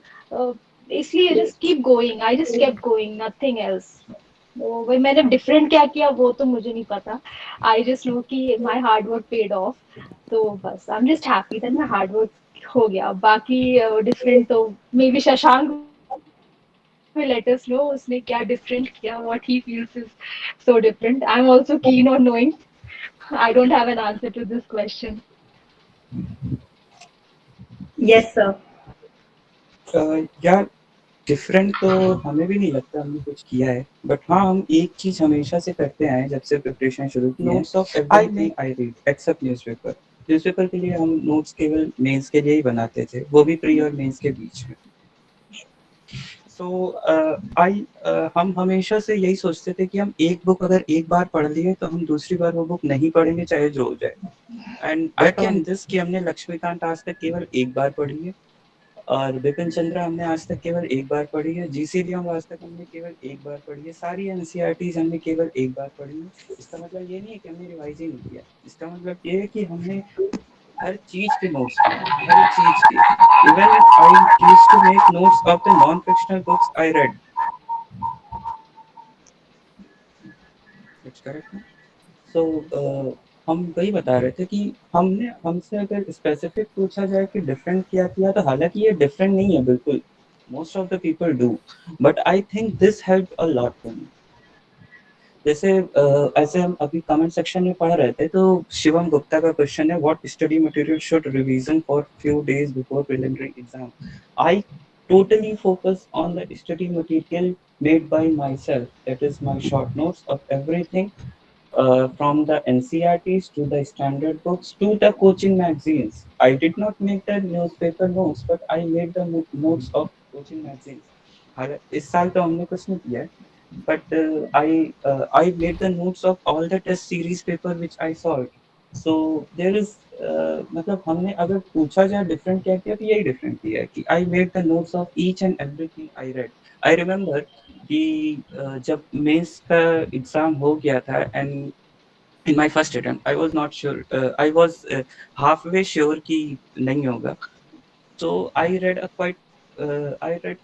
इसलिए just keep going I just kept going nothing else तो वही मैंने डिफरेंट क्या किया वो तो मुझे नहीं पता. आई जस्ट नो कि my hard work paid of. तो बस I am just happy that my hard work हो गया. बाकी डिफरेंट तो may be Shashank will let us know उसने क्या different किया, what he feels is so different. I'm also keen on knowing. I don't have an answer to this question. Yes, sir. यार different तो हमें भी नहीं लगता हमने कुछ किया है, बट हाँ हम एक चीज हमेशा से करते आए हैं जब से प्रिपरेशन शुरू की है. Notes of everything I read except newspaper. Newspaper के लिए हम नोट्स केवल मेंस के लिए ही बनाते थे, वो भी प्री और मेंस के बीच में. सो हम हमेशा से यही सोचते थे कि हम एक बुक अगर एक बार पढ़ लिए तो हम दूसरी बार वो बुक नहीं पढ़ेंगे चाहे जो हो जाए. एंड बेट ऑन दिस कि हमने लक्ष्मीकांत आज तक केवल एक बार पढ़ी है, और बिपिन चंद्र हमने आज तक केवल एक बार पढ़ी है, जीसी लियोंग आज तक हमने केवल एक बार पढ़ी है, सारी एनसीईआरटीज हमने केवल एक बार पढ़ी है. इसका मतलब ये नहीं है कि हमने रिवाइज ही नहीं किया, इसका मतलब ये है कि हमने हर चीज के नोट्स किए, हर चीज के. Even I used to make notes of the non fictional books I read. It's correct. So हम वही बता रहे थे कि हमसे अगर स्पेसिफिक पूछा जाए कि डिफरेंट क्या किया, तो हालांकि ये डिफरेंट नहीं है बिल्कुल, most of the people do, but I think this help a lot to me. जैसे ऐसे हम अभी कमेंट सेक्शन में पढ़ रहे थे, तो शिवम गुप्ता का क्वेश्चन है, what study material should revision for few days before preliminary exam. I totally focus on the study material made by myself, that is my short notes of everything, from the NCRTs to the standard books to the coaching magazines. I did not make the newspaper notes, but I made the notes of coaching magazines. इस साल तो हमने कुछ नहीं किया, but I made the notes of all the test series paper which I solved. So there is मतलब हमने अगर पूछा जाए डिफरेंट क्या किया, तो यही डिफरेंट किया है कि I made the notes of each and everything I read. I remember कि जब मेंस का एग्जाम हो गया था, and in my first attempt I was not sure, I was halfway sure कि नहीं होगा. So I read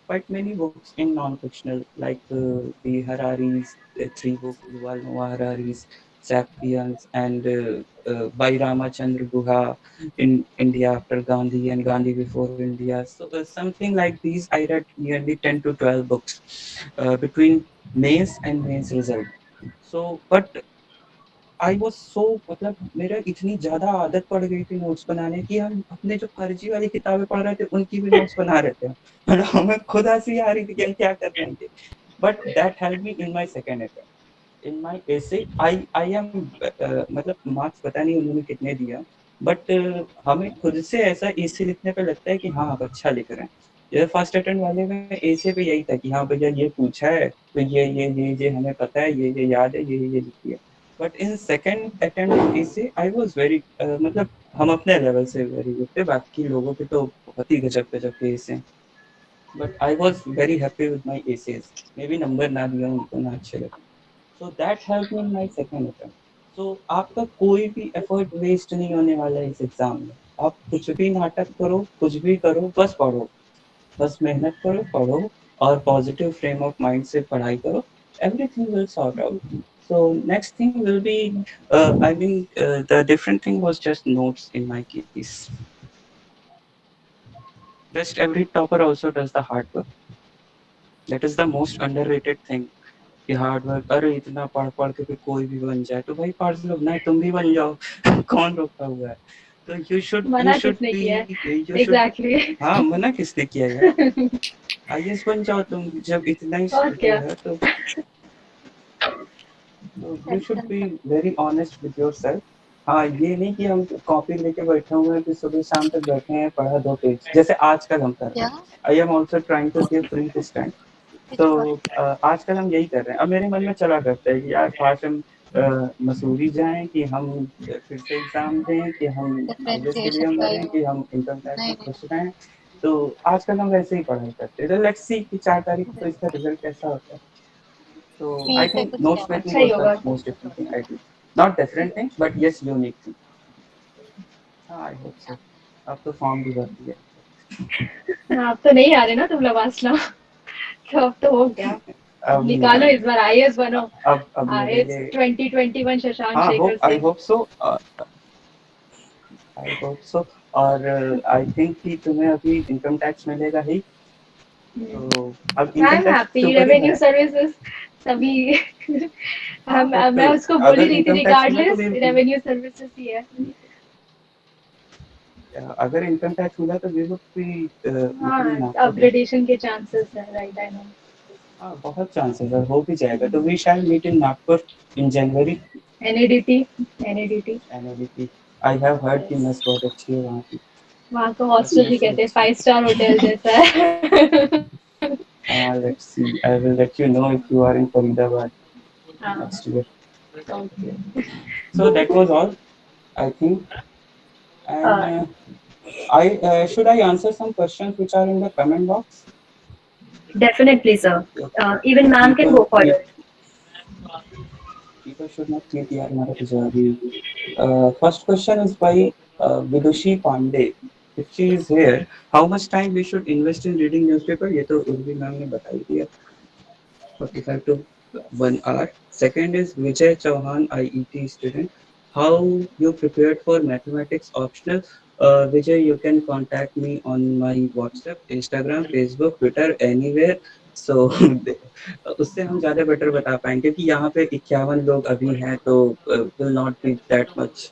quite many books in non-fictional, like the Harari's three books, Yuval Noah Harari's Sapiens, and by Ramachandra Guha, in India After Gandhi and Gandhi Before India. So something like these. I read nearly 10 to 12 books between mains and mains result. So, but I was so, मतलब मेरा इतनी ज़्यादा आदत पड़ गई थी notes बनाने की, हम अपने जो फर्जी वाली किताबें पढ़ रहे थे उनकी भी नोट्स बना रहे थे. मतलब हमें खुद हंसी आ रही थी कि हम क्या कर रहे थे. But that help me in my second attempt. In my essay I am मतलब मार्क्स पता नहीं उन्होंने कितने दिया, बट हमें खुद से ऐसा एसे लिखने पे लगता है कि हाँ आप अच्छा लिख रहे हैं. ये फर्स्ट अटेम्प्ट वाले में एसे पे यही था कि हाँ भैया ये पूछा है, तो ये हमें पता है, ये याद है, ये लिखिए. But in second attempt essay I was very, मतलब हम अपने लेवल से वेरी गुड थे, बाकी लोगों के तो बहुत ही गजब गजब के essay. But I was very happy with my essays. Maybe number ना दिया उनको ना अच्छे लगे. So that help me in my second attempt. So आपका कोई भी एफर्ट वेस्ट नहीं होने वाला है इस एग्जाम में. आप कुछ भी नाटक करो, कुछ भी करो, बस पढ़ो, बस मेहनत करो, पढ़ो, और पॉजिटिव फ्रेम ऑफ माइंड से पढ़ाई करो. Everything will sort out. So next thing will be, I mean, the different thing was just notes in my case. Just every topper also does the hard work. That is the most underrated thing. कि hard work, अरे इतना पढ़ पढ़ के कोई भी बन जाए, तो भाई पढ़ लो, नहीं तुम भी बन जाओ. कौन रोका हुआ है. तो मना किसने किया है? Exactly. हाँ मना किसने किया यार. आईएएस बन जाओ तुम, जब इतना ही और क्या? है तो you should be very honest with yourself. हाँ ये नहीं कि हम कॉपी लेके बैठे हुए हैं कि सुबह शाम तक बैठे हैं, पढ़ा 2 पेज, जैसे आजकल हम कर रहे हैं. I am also trying to give free this time. तो आजकल हम यही कर रहे हैं. अब मेरे मन में चला करता है कि यार काश हम मसूरी जाएं, कि हम फिर से एग्जाम दें, कि हम आईएएस के लिए मरें, कि हम इनकम टैक्स में खुश रहें. तो आजकल हम वैसे ही पढ़ाई करते हैं. तो लेट्स सी कि 4 तारीख को इसका रिजल्ट कैसा होता है. So I think notes making अच्छा ही was होगा. the most different thing I did. Not different thing, but yes, unique thing. I hope so. अब तो फॉर्म भी भर दिया. आप तो नहीं आ रहे ना तुम लवासना. तो अब तो हो गया. निकालो इस बार IAS बनो. अब मेरे IAS लिए 2021 शशांक हाँ शेखर आई से. Hope so, I hope so. और आई थिंक कि तुम्हें अभी इनकम टैक्स मिलेगा ही, तो अब आई इनकम एम टैक्स के हैप्पी. ऊपर ही रेवेन्यू सर्विसेज सभी. हाँ बट मैं उसको बोल ही अगर रही थी, इनकम टैक्स मिला तो रिगार्डलेस वे, रेवेन्यू सर्विसेज ही है. अगर इनकम टैक्स मिला तो वी वुड बी हाँ, मीटिंग नागपुर देन। अपग्रेडेशन के चांसेस है. Right, I know. हाँ बहुत चांसेस है, हो भी जाएगा, तो we shall meet in Nagpur in January. NADT. NADT. NADT, I have heard कि मेस बहुत अच्छी है वहाँ की, वहाँ का बस हॉस्टल भी मेस ही कहते हैं अच्छी 5 स्टार होटल जैसा है. है। Let's see, I will let you know if you are in Faridabad हाँ, next year. Okay. So that was all, I think. And Uh, I should I answer some questions which are in the comment box? Definitely, sir. Even ma'am can People, go for it. people should not think यार हमारा तो जवाब ही है। First question is by Vidushi Pandey. If she is here, how much time we should invest in reading newspaper? ये तो Urvi ma'am ने बता ही दिया, 45 to 1 hour. Second is Vijay Chauhan, IET student. How you prepared for mathematics optional? Vijay, you can contact me on my WhatsApp, Instagram, Facebook, Twitter, anywhere. So उससे हम ज़्यादा better बता पाएंगे, क्योंकि यहाँ पे 51 लोग अभी हैं, तो will not be that much.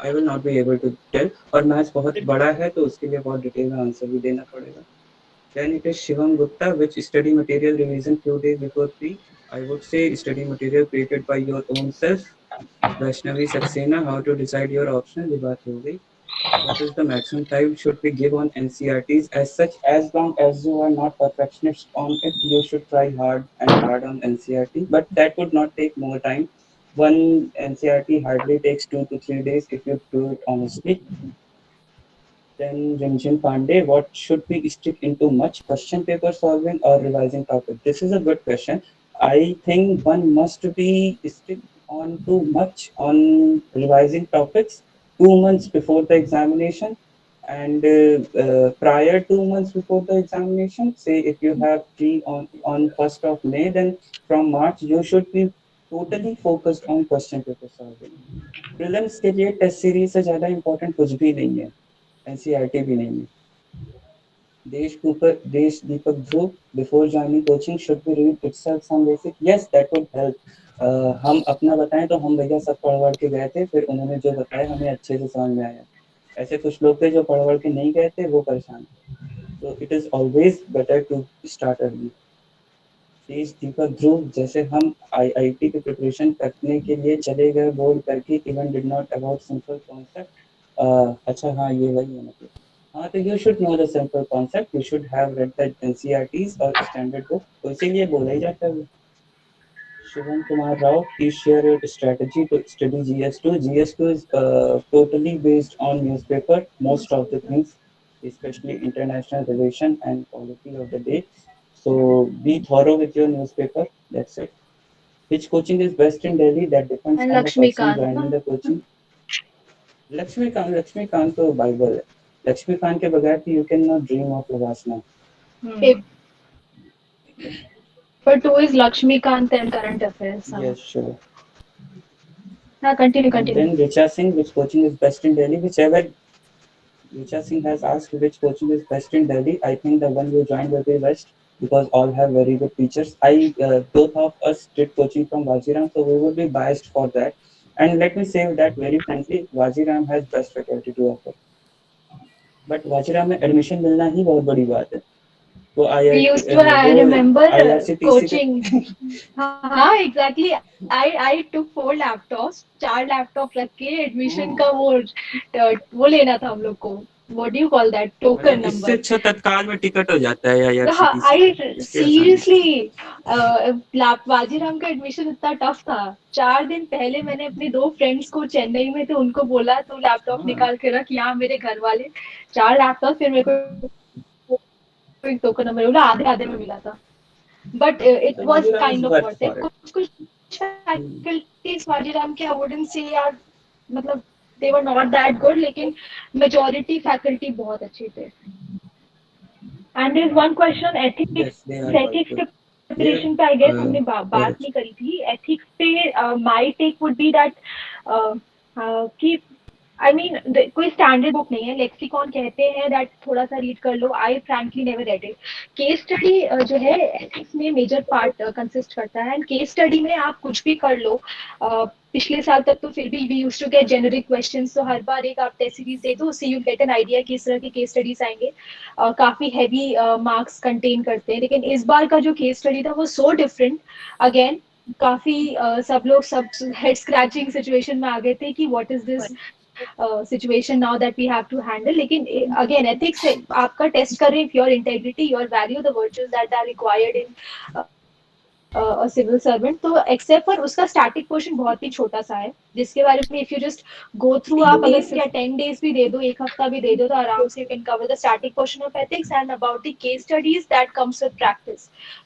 I will not be able to tell. और मैथ्स बहुत बड़ा है, तो उसके लिए बहुत डिटेल में आंसर भी देना पड़ेगा. Then it is Shivam Gupta, which study material revision few days before pre. I would say study material created by your own self. Vaishnavi Saxena, how to decide your option? ये बात हो गई. What is the maximum time should we give on NCRTs? As such, as long as you are not perfectionist on it, you should try hard and hard on NCRT. But that would not take more time. One NCRT hardly takes 2 to 3 days if you do it honestly. Then Rimjin Pandey, what should we stick into much question paper solving or revising topic? This is a good question. I think one must be stick on too much on revising topics 2 months before the examination, and prior 2 months before the examination. Say if you have pre on 1st of May, then from March you should be totally focused on question paper solving. Prelims के लिए test series से ज़्यादा important कुछ भी नहीं है, NCERT भी नहीं है. देश Deepak Dhruv, before joining coaching should be read itself some basic. Yes, that would help. हम अपना बताएं तो हम भैया सब पढ़ वढ़ के गए थे, फिर उन्होंने जो बताया हमें अच्छे से समझ में आया. ऐसे कुछ लोग थे जो पढ़ वढ़ के नहीं गए थे, वो परेशान थे. तो it is always better to start early. Desh Deepak ध्रुव, जैसे हम आईआईटी की प्रिपरेशन करने के लिए चले गए बोर्ड करके, even did not about simple concept. अच्छा हाँ, ये वही है मतलब. हाँ, तो you should know the simple concept, you should have read the NCERTs और स्टैंडर्ड बुक, तो इसीलिए बोला ही जाता है. Shivam Kumar Rao, please share your strategy to study GS2. GS2 is totally based on newspaper, most of the things, especially international relation and quality of the day. So be thorough with your newspaper. That's it. Which coaching is best in Delhi? That depends And on the person Lakshmikant, joining no? the coaching. Laxmikant तो Bible है. लक्ष्मीकांत के बगैर तो you cannot dream of Vipassana. Paper 2 is Lakshmikant and current affairs. Yes, sure. Continue, And continue. then Richa Singh, which coaching is best in Delhi? Whichever Richa Singh has asked which coaching is best in Delhi, I think the one you joined will be best, because all have very good teachers. Both of us did coaching from Vajiram, so we will be biased for that. And let me say that very frankly, Vajiram has best faculty to offer. But Vajiram में admission मिलना ही बहुत बड़ी बात है. वो We used to, I वो remember IRCTC का coaching. हाँ, exactly. I took 4 laptops, 4 laptop रख के admission का वो लेना था हम लोग को. What do you call that? Token मतलब इससे number. अच्छा तत्काल में टिकट हो जाता है हाँ, IRCTC. I seriously, वाजीराम का एडमिशन इतना टफ था. 4 दिन पहले मैंने अपने 2 फ्रेंड्स को चेन्नई में थे, उनको बोला तू लैपटॉप निकाल के रख, यहाँ मेरे घर वाले 4 लैपटॉप, फिर मेरे को एक टोकन नंबर बोला, आधे आधे में मिला था. But it was kind of worth it. कुछ फैकल्टीज वाजीराम के आई वुडंट से यार, मतलब दे वर नॉट दैट गुड, लेकिन मेजॉरिटी फैकल्टी बहुत अच्छे थे. And there's one question on ethics. Yes, they are quite Ethics good. के प्रिपरेशन पे आई गेस हमने बात नहीं करी थी. एथिक्स पे my take would be that कि आई मीन कोई स्टैंडर्ड बुक नहीं है. लेक्सिकॉन कहते हैं दैट थोड़ा सा रीड कर लो. I frankly never read it. Case study जो है एथिक्स में मेजर पार्ट कंसिस्ट करता है. एंड केस स्टडी में आप कुछ भी कर लो. पिछले साल तक तो फिर भी we use to get generic questions. तो हर बार एक आप टेस्ट सीरीज दे दो, उससे यू गेट एन आइडिया कि इस तरह के केस स्टडीज आएंगे. काफी हैवी मार्क्स कंटेन करते हैं. लेकिन इस बार का जो केस स्टडी था वो सो डिफरेंट. अगेन काफी सब लोग सब हेड स्क्रैचिंग सिचुएशन में आ गए थे कि what is this situation now that we have to handle. लेकिन again ethics आपका टेस्ट कर रहे हैं your integrity, your value, the virtues that are required in civil servant. तो एक्सेप्ट फॉर उसका स्टैटिक पोर्शन बहुत ही छोटा सा है, जिसके बारे में if you just go through, आप अगर या 10 days भी दे दो, एक हफ्ता भी दे दो, तो आराम से you can cover the static portion of ethics. And about the case studies that comes with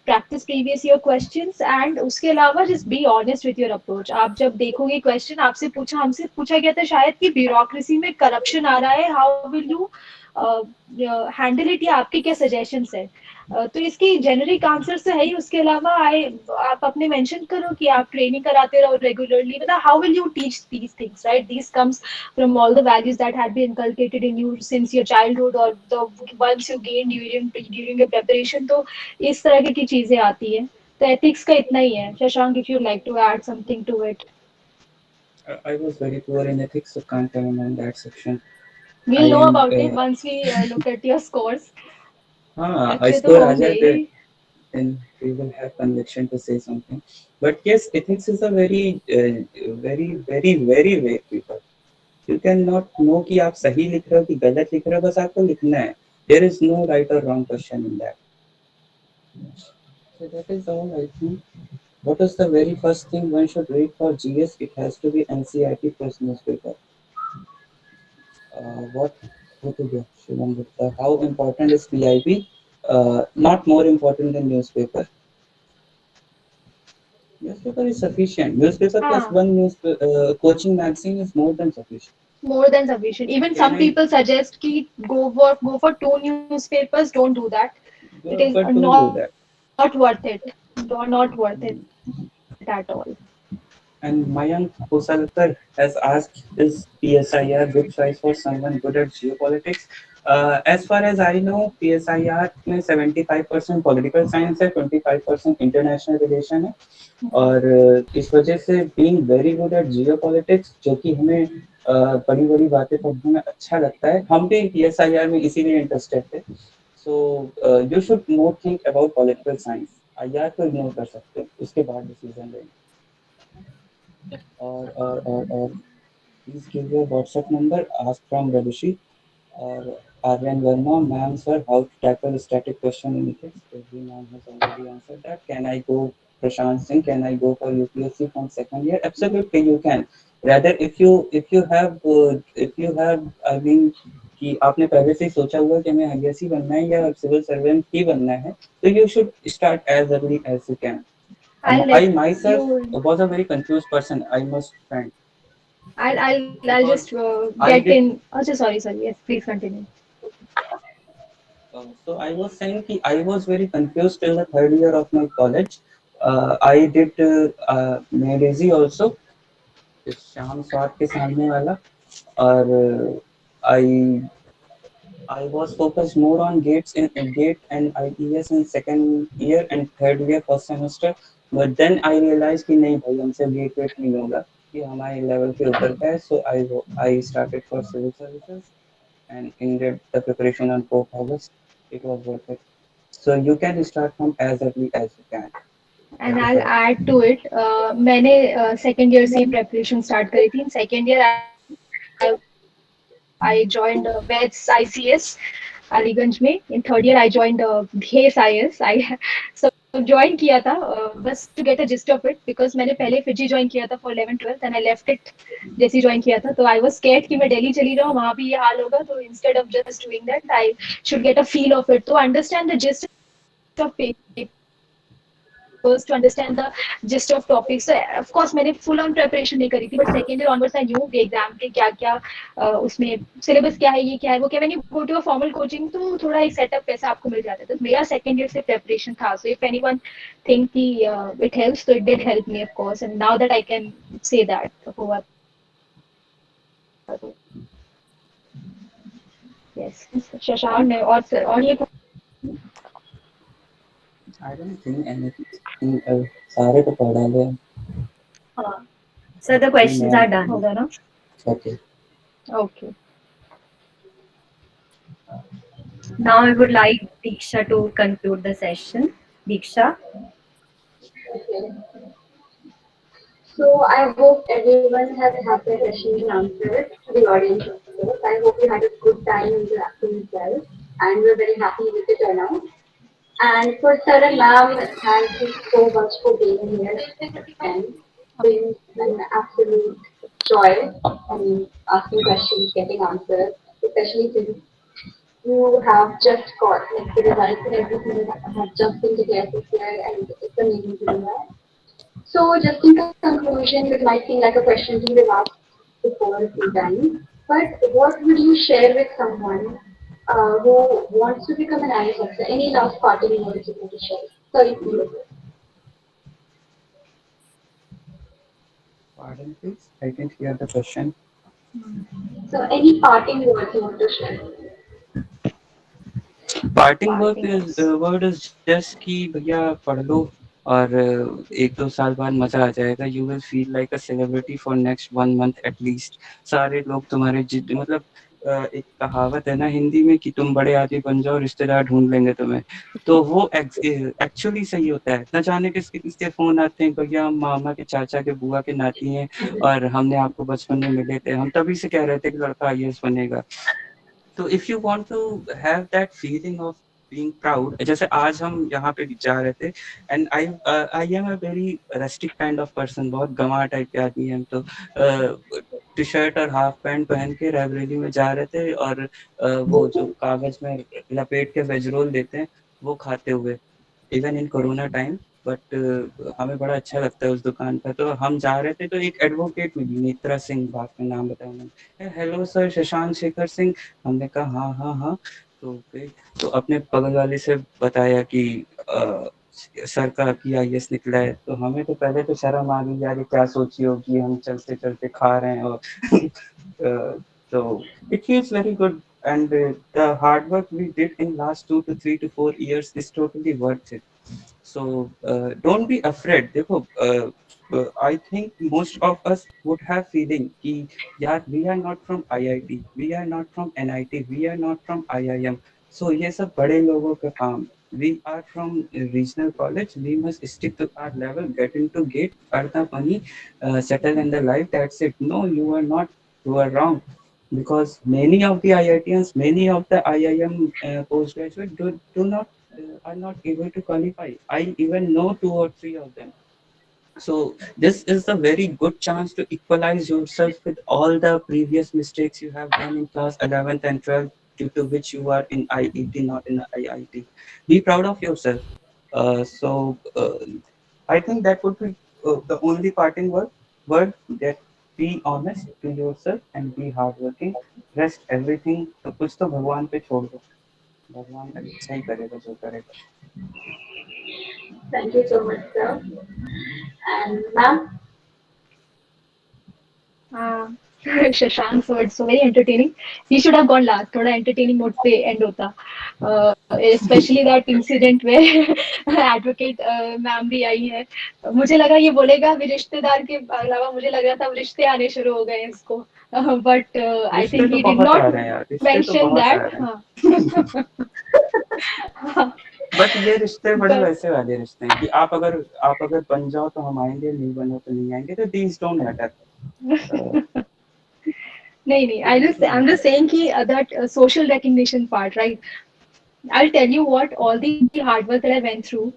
practice previous year questions. And उसके अलावा just be honest with your approach. आप जब देखोगे क्वेश्चन आपसे पूछा गया था शायद कि ब्यूरोक्रेसी में करप्शन आ रहा है, how will you handle it, या आपके क्या सजेशंस है. तो इसकी जेनरिक आंसर तो है ही. उसके अलावा आप अपने मेंशन करो कि आप ट्रेनिंग कराते रहो रेगुलरली. मतलब how will you teach these things, right? These comes from all the values that have been inculcated in you since your childhood और the ones you gain during your preparation. तो इस तरह की चीजें आती है. तो एथिक्स का इतना ही है. Shashank, if you like to add something to it. I was very poor in ethics, so can't comment on that section. We'll know am, about it once we look at your scores. हाँ, अच्छे तो score आ होंगे जाते, ही. then we will have conviction to say something. But yes, ethics is a very, very vague paper. You cannot know कि आप सही लिख रहे हो कि गलत लिख रहे हो, बस आपको लिखना है. There is no right or wrong question in that. So that is all, I think. What is the very first thing one should read for GS? It has to be NCERT plus newspaper. What to do? Shivam Gupta. How important is PIB? Not more important than newspaper. Newspaper is sufficient. Newspaper plus one coaching magazine is more than sufficient. More than sufficient. Even some people suggest ki go for 2 newspapers. Don't do that. It is not worth it. Not worth it at all. And Mayank Kosalkar has asked, is PSIR good choice for someone good at geopolitics? As far as I know, PSIR में 75% political science है, 25% international relation है. और इस वजह से being very good at geopolitics, जो कि हमें बड़ी बड़ी बातें पढ़ने में अच्छा लगता है, हम भी PSIR में इसीलिए इंटरेस्टेड थे. So you should more think about political science. IR को इग्नोर कर सकते हैं, उसके बाद डिसीजन लेंगे. और please give your WhatsApp number. Ask from Ravishi or Aryan Verma. Ma'am, sir, how to tackle a static question in ethics? Every man has already answered that. Can I go, Prashant Singh? Can I go for UPSC from second year? Absolutely, you can. Rather, if you have, I mean, कि आपने पहले से ही सोचा हुआ कि हमें IAS बनना है या सिविल सर्वेंट ही बनना है, तो you should start as early as you can. I myself was a very confused person, I must find. I'll just get in. Oh, sorry. Yes, please continue. So I was saying that I was very confused till the third year of my college. I did Medezi also, Sham Swat के सामने वाला, और I was focused more on GATE and IES in second year and third year first semester. But then I realized कि नहीं भाई हमसे GATE नहीं होगा, कि हमारे level के ऊपर का है. So I started for civil services and ended the preparation on 4th August. It was worth it. So you can start from as early as you can. And I'll add to it. मैंने second year से preparation start करी थी. In second year I joined VETS ICS Aliganj में. In third year I joined GATE IS. I join किया था बस to get a gist of it, because मैंने पहले फिजी ज्वाइन किया था for 11th-12th and I left it जैसे join किया था. तो आई वाज स्कैर्ड कि मैं दिल्ली चली जाऊँ, वहाँ भी ये हाल होगा. तो instead of just doing that I should get a feel of it, तो understand the gist of first to understand the gist of topics. So of course मैंने full on preparation नहीं करी थी, but second year onwards I knew the exam के क्या क्या उसमें syllabus क्या है, ये क्या है, वो क्या. When you go to a formal coaching तो थोड़ा एक setup कैसा आपको मिल जाता है. तो मेरा second year से preparation था. So if anyone think कि it helps, so it did help me of course, and now that I can say that हुआ. Yes, शशांक ने और ये I don't think anything else. सारे तो पढ़ डाले हैं. So the questions are done. होगा ना. Okay. Okay. Now I would like Diksha to conclude the session. Diksha. So I hope everyone has had their questions answered to the audience also. I hope you had a good time interacting as well, and we're very happy with the turnout. And for Sir and Ma'am, thank you so much for being here and being an absolute joy and asking questions, getting answers, especially since you have just got like the results and everything have just been declared this year, and it's amazing to do that. So just in conclusion, it might seem like a question you have asked before a few times, but what would you share with someone who wants to become an IAS officer? Any last parting words you want to share? Sorry, please. Pardon, please. I didn't hear the question. So any parting words you want to share? Parting word is just कि भैया पढ़ लो और 1-2 साल बाद मजा आ जाएगा. You will feel like a celebrity for next 1 month at least. सारे लोग तुम्हारे जिद मतलब एक कहावत है ना हिंदी में कि तुम बड़े आदमी बन जाओ रिश्तेदार ढूंढ लेंगे तुम्हें. तो वो एक्चुअली सही होता है. न जाने किसके किसके फोन आते हैं, भैया हम मामा के चाचा के बुआ के नाती हैं और हमने आपको बचपन में मिले थे, हम तभी से कह रहे थे कि लड़का IAS बनेगा. तो if you want to have that feeling of being proud, जैसे आज हम यहाँ पे जा रहे थे and I am a very rustic kind of person, बहुत गंवा टाइप के आदमी हैं. तो टी शर्ट और हाफ पैंट पहन के रायबरेली में जा रहे थे और वो जो कागज में लपेट के वेज रोल देते हैं वो खाते हुए, even in corona time. But हमें बड़ा अच्छा लगता है उस दुकान पर. तो हम जा रहे थे तो एक एडवोकेट मिली, नेत्रा सिंह, बाद में नाम बताया उन्होंने. Hello sir, Shashank Shekhar Singh. हमने कहा हाँ हाँ हाँ. तो अपने बगल वाले से बताया कि सर का कि IAS निकला है. तो हमें तो पहले तो शर्म आ गई, यार क्या सोची होगी, हम चलते चलते खा रहे हैं. और so it feels very good, and the hard work we did in last 2 to 3 to 4 years is totally worth it. So don't be afraid. देखो I think most of us would have feeling कि यार we are not from IIT, we are not from NIT, we are not from IIM. So ये सब बड़े लोगों का काम. We are from regional college. We must stick to our level, get into gate, earn the money, settle in the life. That's it. No, you are not. You are wrong. Because many of the IITians, many of the IIM postgraduate do not are not able to qualify. I even know 2 or 3 of them. So this is a very good chance to equalize yourself with all the previous mistakes you have done in class 11th and 12th, due to which you are in IET, not in IIT. Be proud of yourself. I think that would be the only parting word, that be honest to yourself and be hardworking. Rest everything तो कुछ तो भगवान पे छोड़ दो. भगवान अच्छा ही करेगा जो करेगा. Thank you so much, sir. And ma'am? Shashank's words so very entertaining. He should have gone last. थोड़ा entertaining note पे end होता. Especially that incident where advocate ma'am भी आई है. मुझे लगा ये बोलेगा भी रिश्तेदार के अलावा, मुझे लग रहा था रिश्ते आने शुरू हो गए इसको. But I think he did not mention that. But ये रिश्ते बड़े वैसे वाले रिश्ते हैं कि आप अगर बन जाओ तो हम आएंगे, नहीं बनो तो नहीं आएंगे. तो these don't matter. नहीं, I'm just saying कि that social recognition part, right? I'll tell you what, all the hard work that I went through,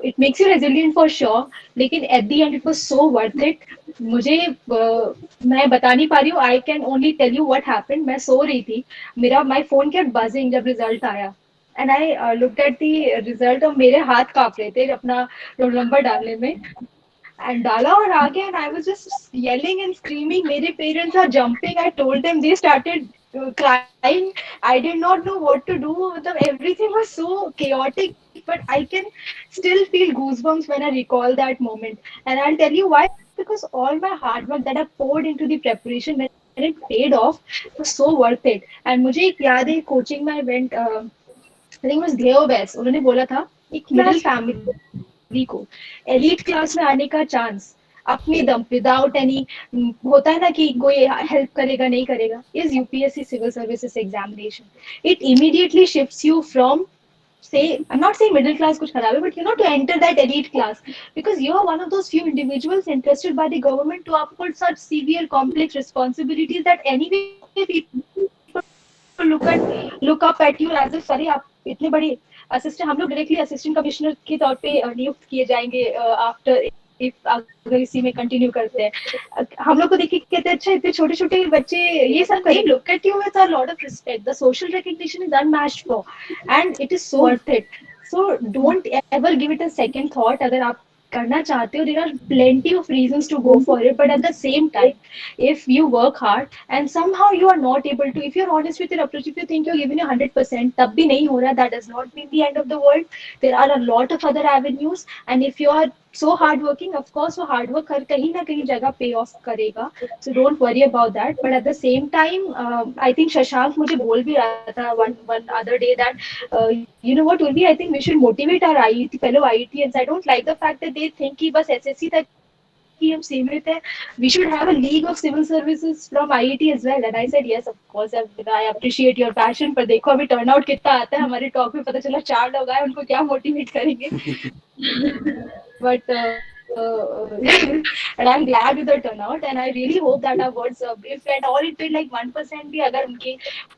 it makes you resilient for sure. लेकिन at the end it was so worth it. मुझे मैं बता नहीं पा रही हूँ. I can only tell you what happened. मैं सो रही थी, मेरा my phone kept buzzing जब result आया. and I looked at the result और मेरे हाथ कांप रहे थे अपना रोल नंबर डालने में, and डाला और आ गया, and I was just yelling and screaming. मेरे parents are jumping. I told them, they started crying. I did not know what to do. मतलब everything was so chaotic, but I can still feel goosebumps when I recall that moment. And I'll tell you why, because all my hard work that I poured into the preparation, when it paid off, was so worth it. And मुझे एक याद है coaching में I went, I think it was Dheo Best. उन्होंने बोला था एक middle family को एलीट क्लास में आने का चांस अपने दम विदाउट एनी, होता है ना कि कोई हेल्प करेगा नहीं करेगा, is UPSC civil services examination. It immediately shifts you from, say I'm not saying middle class kuch kharab hai, but to enter that elite class, because you are one of those few individuals entrusted by the government to uphold such severe complex responsibilities that anyway people look up at you as if sorry आप इतने बड़ी assistant, हम लोग directly assistant commissioner के तौर पे नियुक्त किए जाएंगे आफ्टर, इफ अगर इसी में कंटिन्यू करते हैं. हम लोग को देखिए कहते हैं अच्छा इतने छोटे छोटे बच्चे ये सब करें, look at you with a lot of respect. The social recognition is unmatched for, and it is so worth it. So don't ever give it a second thought. अगर आप करना चाहते हो, there are plenty of reasons to go for it, but at the same time if you work hard and somehow you are not able to, if you're honest with your approach, if you think you're giving your 100% tab bhi nahi ho raha, that does not mean the end of the world. There are a lot of other avenues, and if you are so hard working, of course वो hard work हर कहीं ना कहीं जगह pay off करेगा. So don't worry about that. But at the same time, I think Shashank मुझे बोल भी रहा था one other day that you know what, Urvi, I think we should motivate our IET fellow IETians. I don't like the fact that they think कि बस SSC तक ही हम सीमित है. We should have a league of civil services from IET as well. And I said yes, of course. I appreciate your passion. पर देखो अभी turnout कितना आता है, हमारे talk में पता चला 4 लोग आए, उनको क्या motivate करेंगे. But and I'm glad with the turnout, and I really hope that our words, if at all it will like 1% भी अगर उनके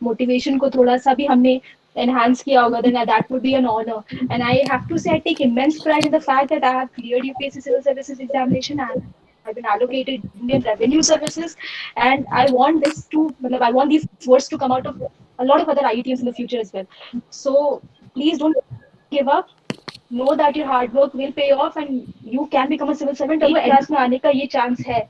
motivation को थोड़ा सा भी हमने enhance किया होगा, then that would be an honor. And I have to say I take immense pride in the fact that I have cleared UPSC Civil Services examination and I've been allocated Indian Revenue Services, and I want this to, I want these words to come out of a lot of other IETs in the future as well. So please don't give up. Know that your hard work will pay off and you can become a civil servant. और class में आने का ये chance है,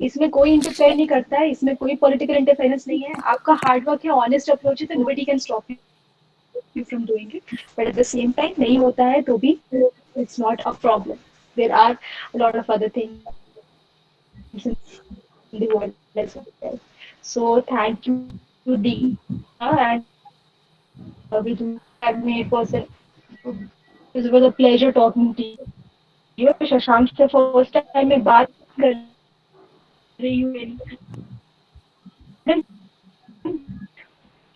इसमें कोई interfere नहीं करता है, इसमें कोई पॉलिटिकल इंटरफेरेंस नहीं है. आपका हार्ड वर्क है, ऑनेस्ट अप्रोच है, तो nobody can stop you from doing it. But at the same time नहीं होता है तो भी it's not a problem. There are a lot of other things in the world as well. So thank you, Dee, and we do have made person. It was a pleasure talking to you. Shashank से first time मैं बात कर रही हूँ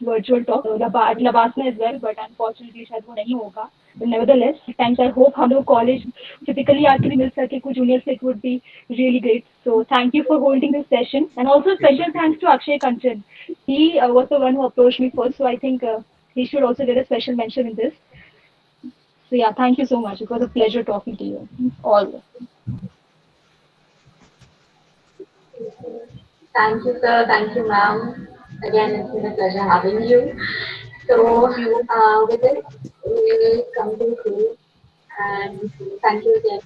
virtual talk Labasna as well, but unfortunately शायद वो नहीं होगा. But nevertheless, times I hope हम लोग college typically आके भी मिल सके कुछ juniors से, it would be really great. So thank you for holding this session, and also special thanks to Akshay Kanchan. He was the one who approached me first, so I think he should also get a special mention in this. So yeah, thank you so much. It was a pleasure talking to you all. Thank you, sir. Thank you, ma'am. Again, it's been a pleasure having you. So, with this, we will come to the close, and thank you again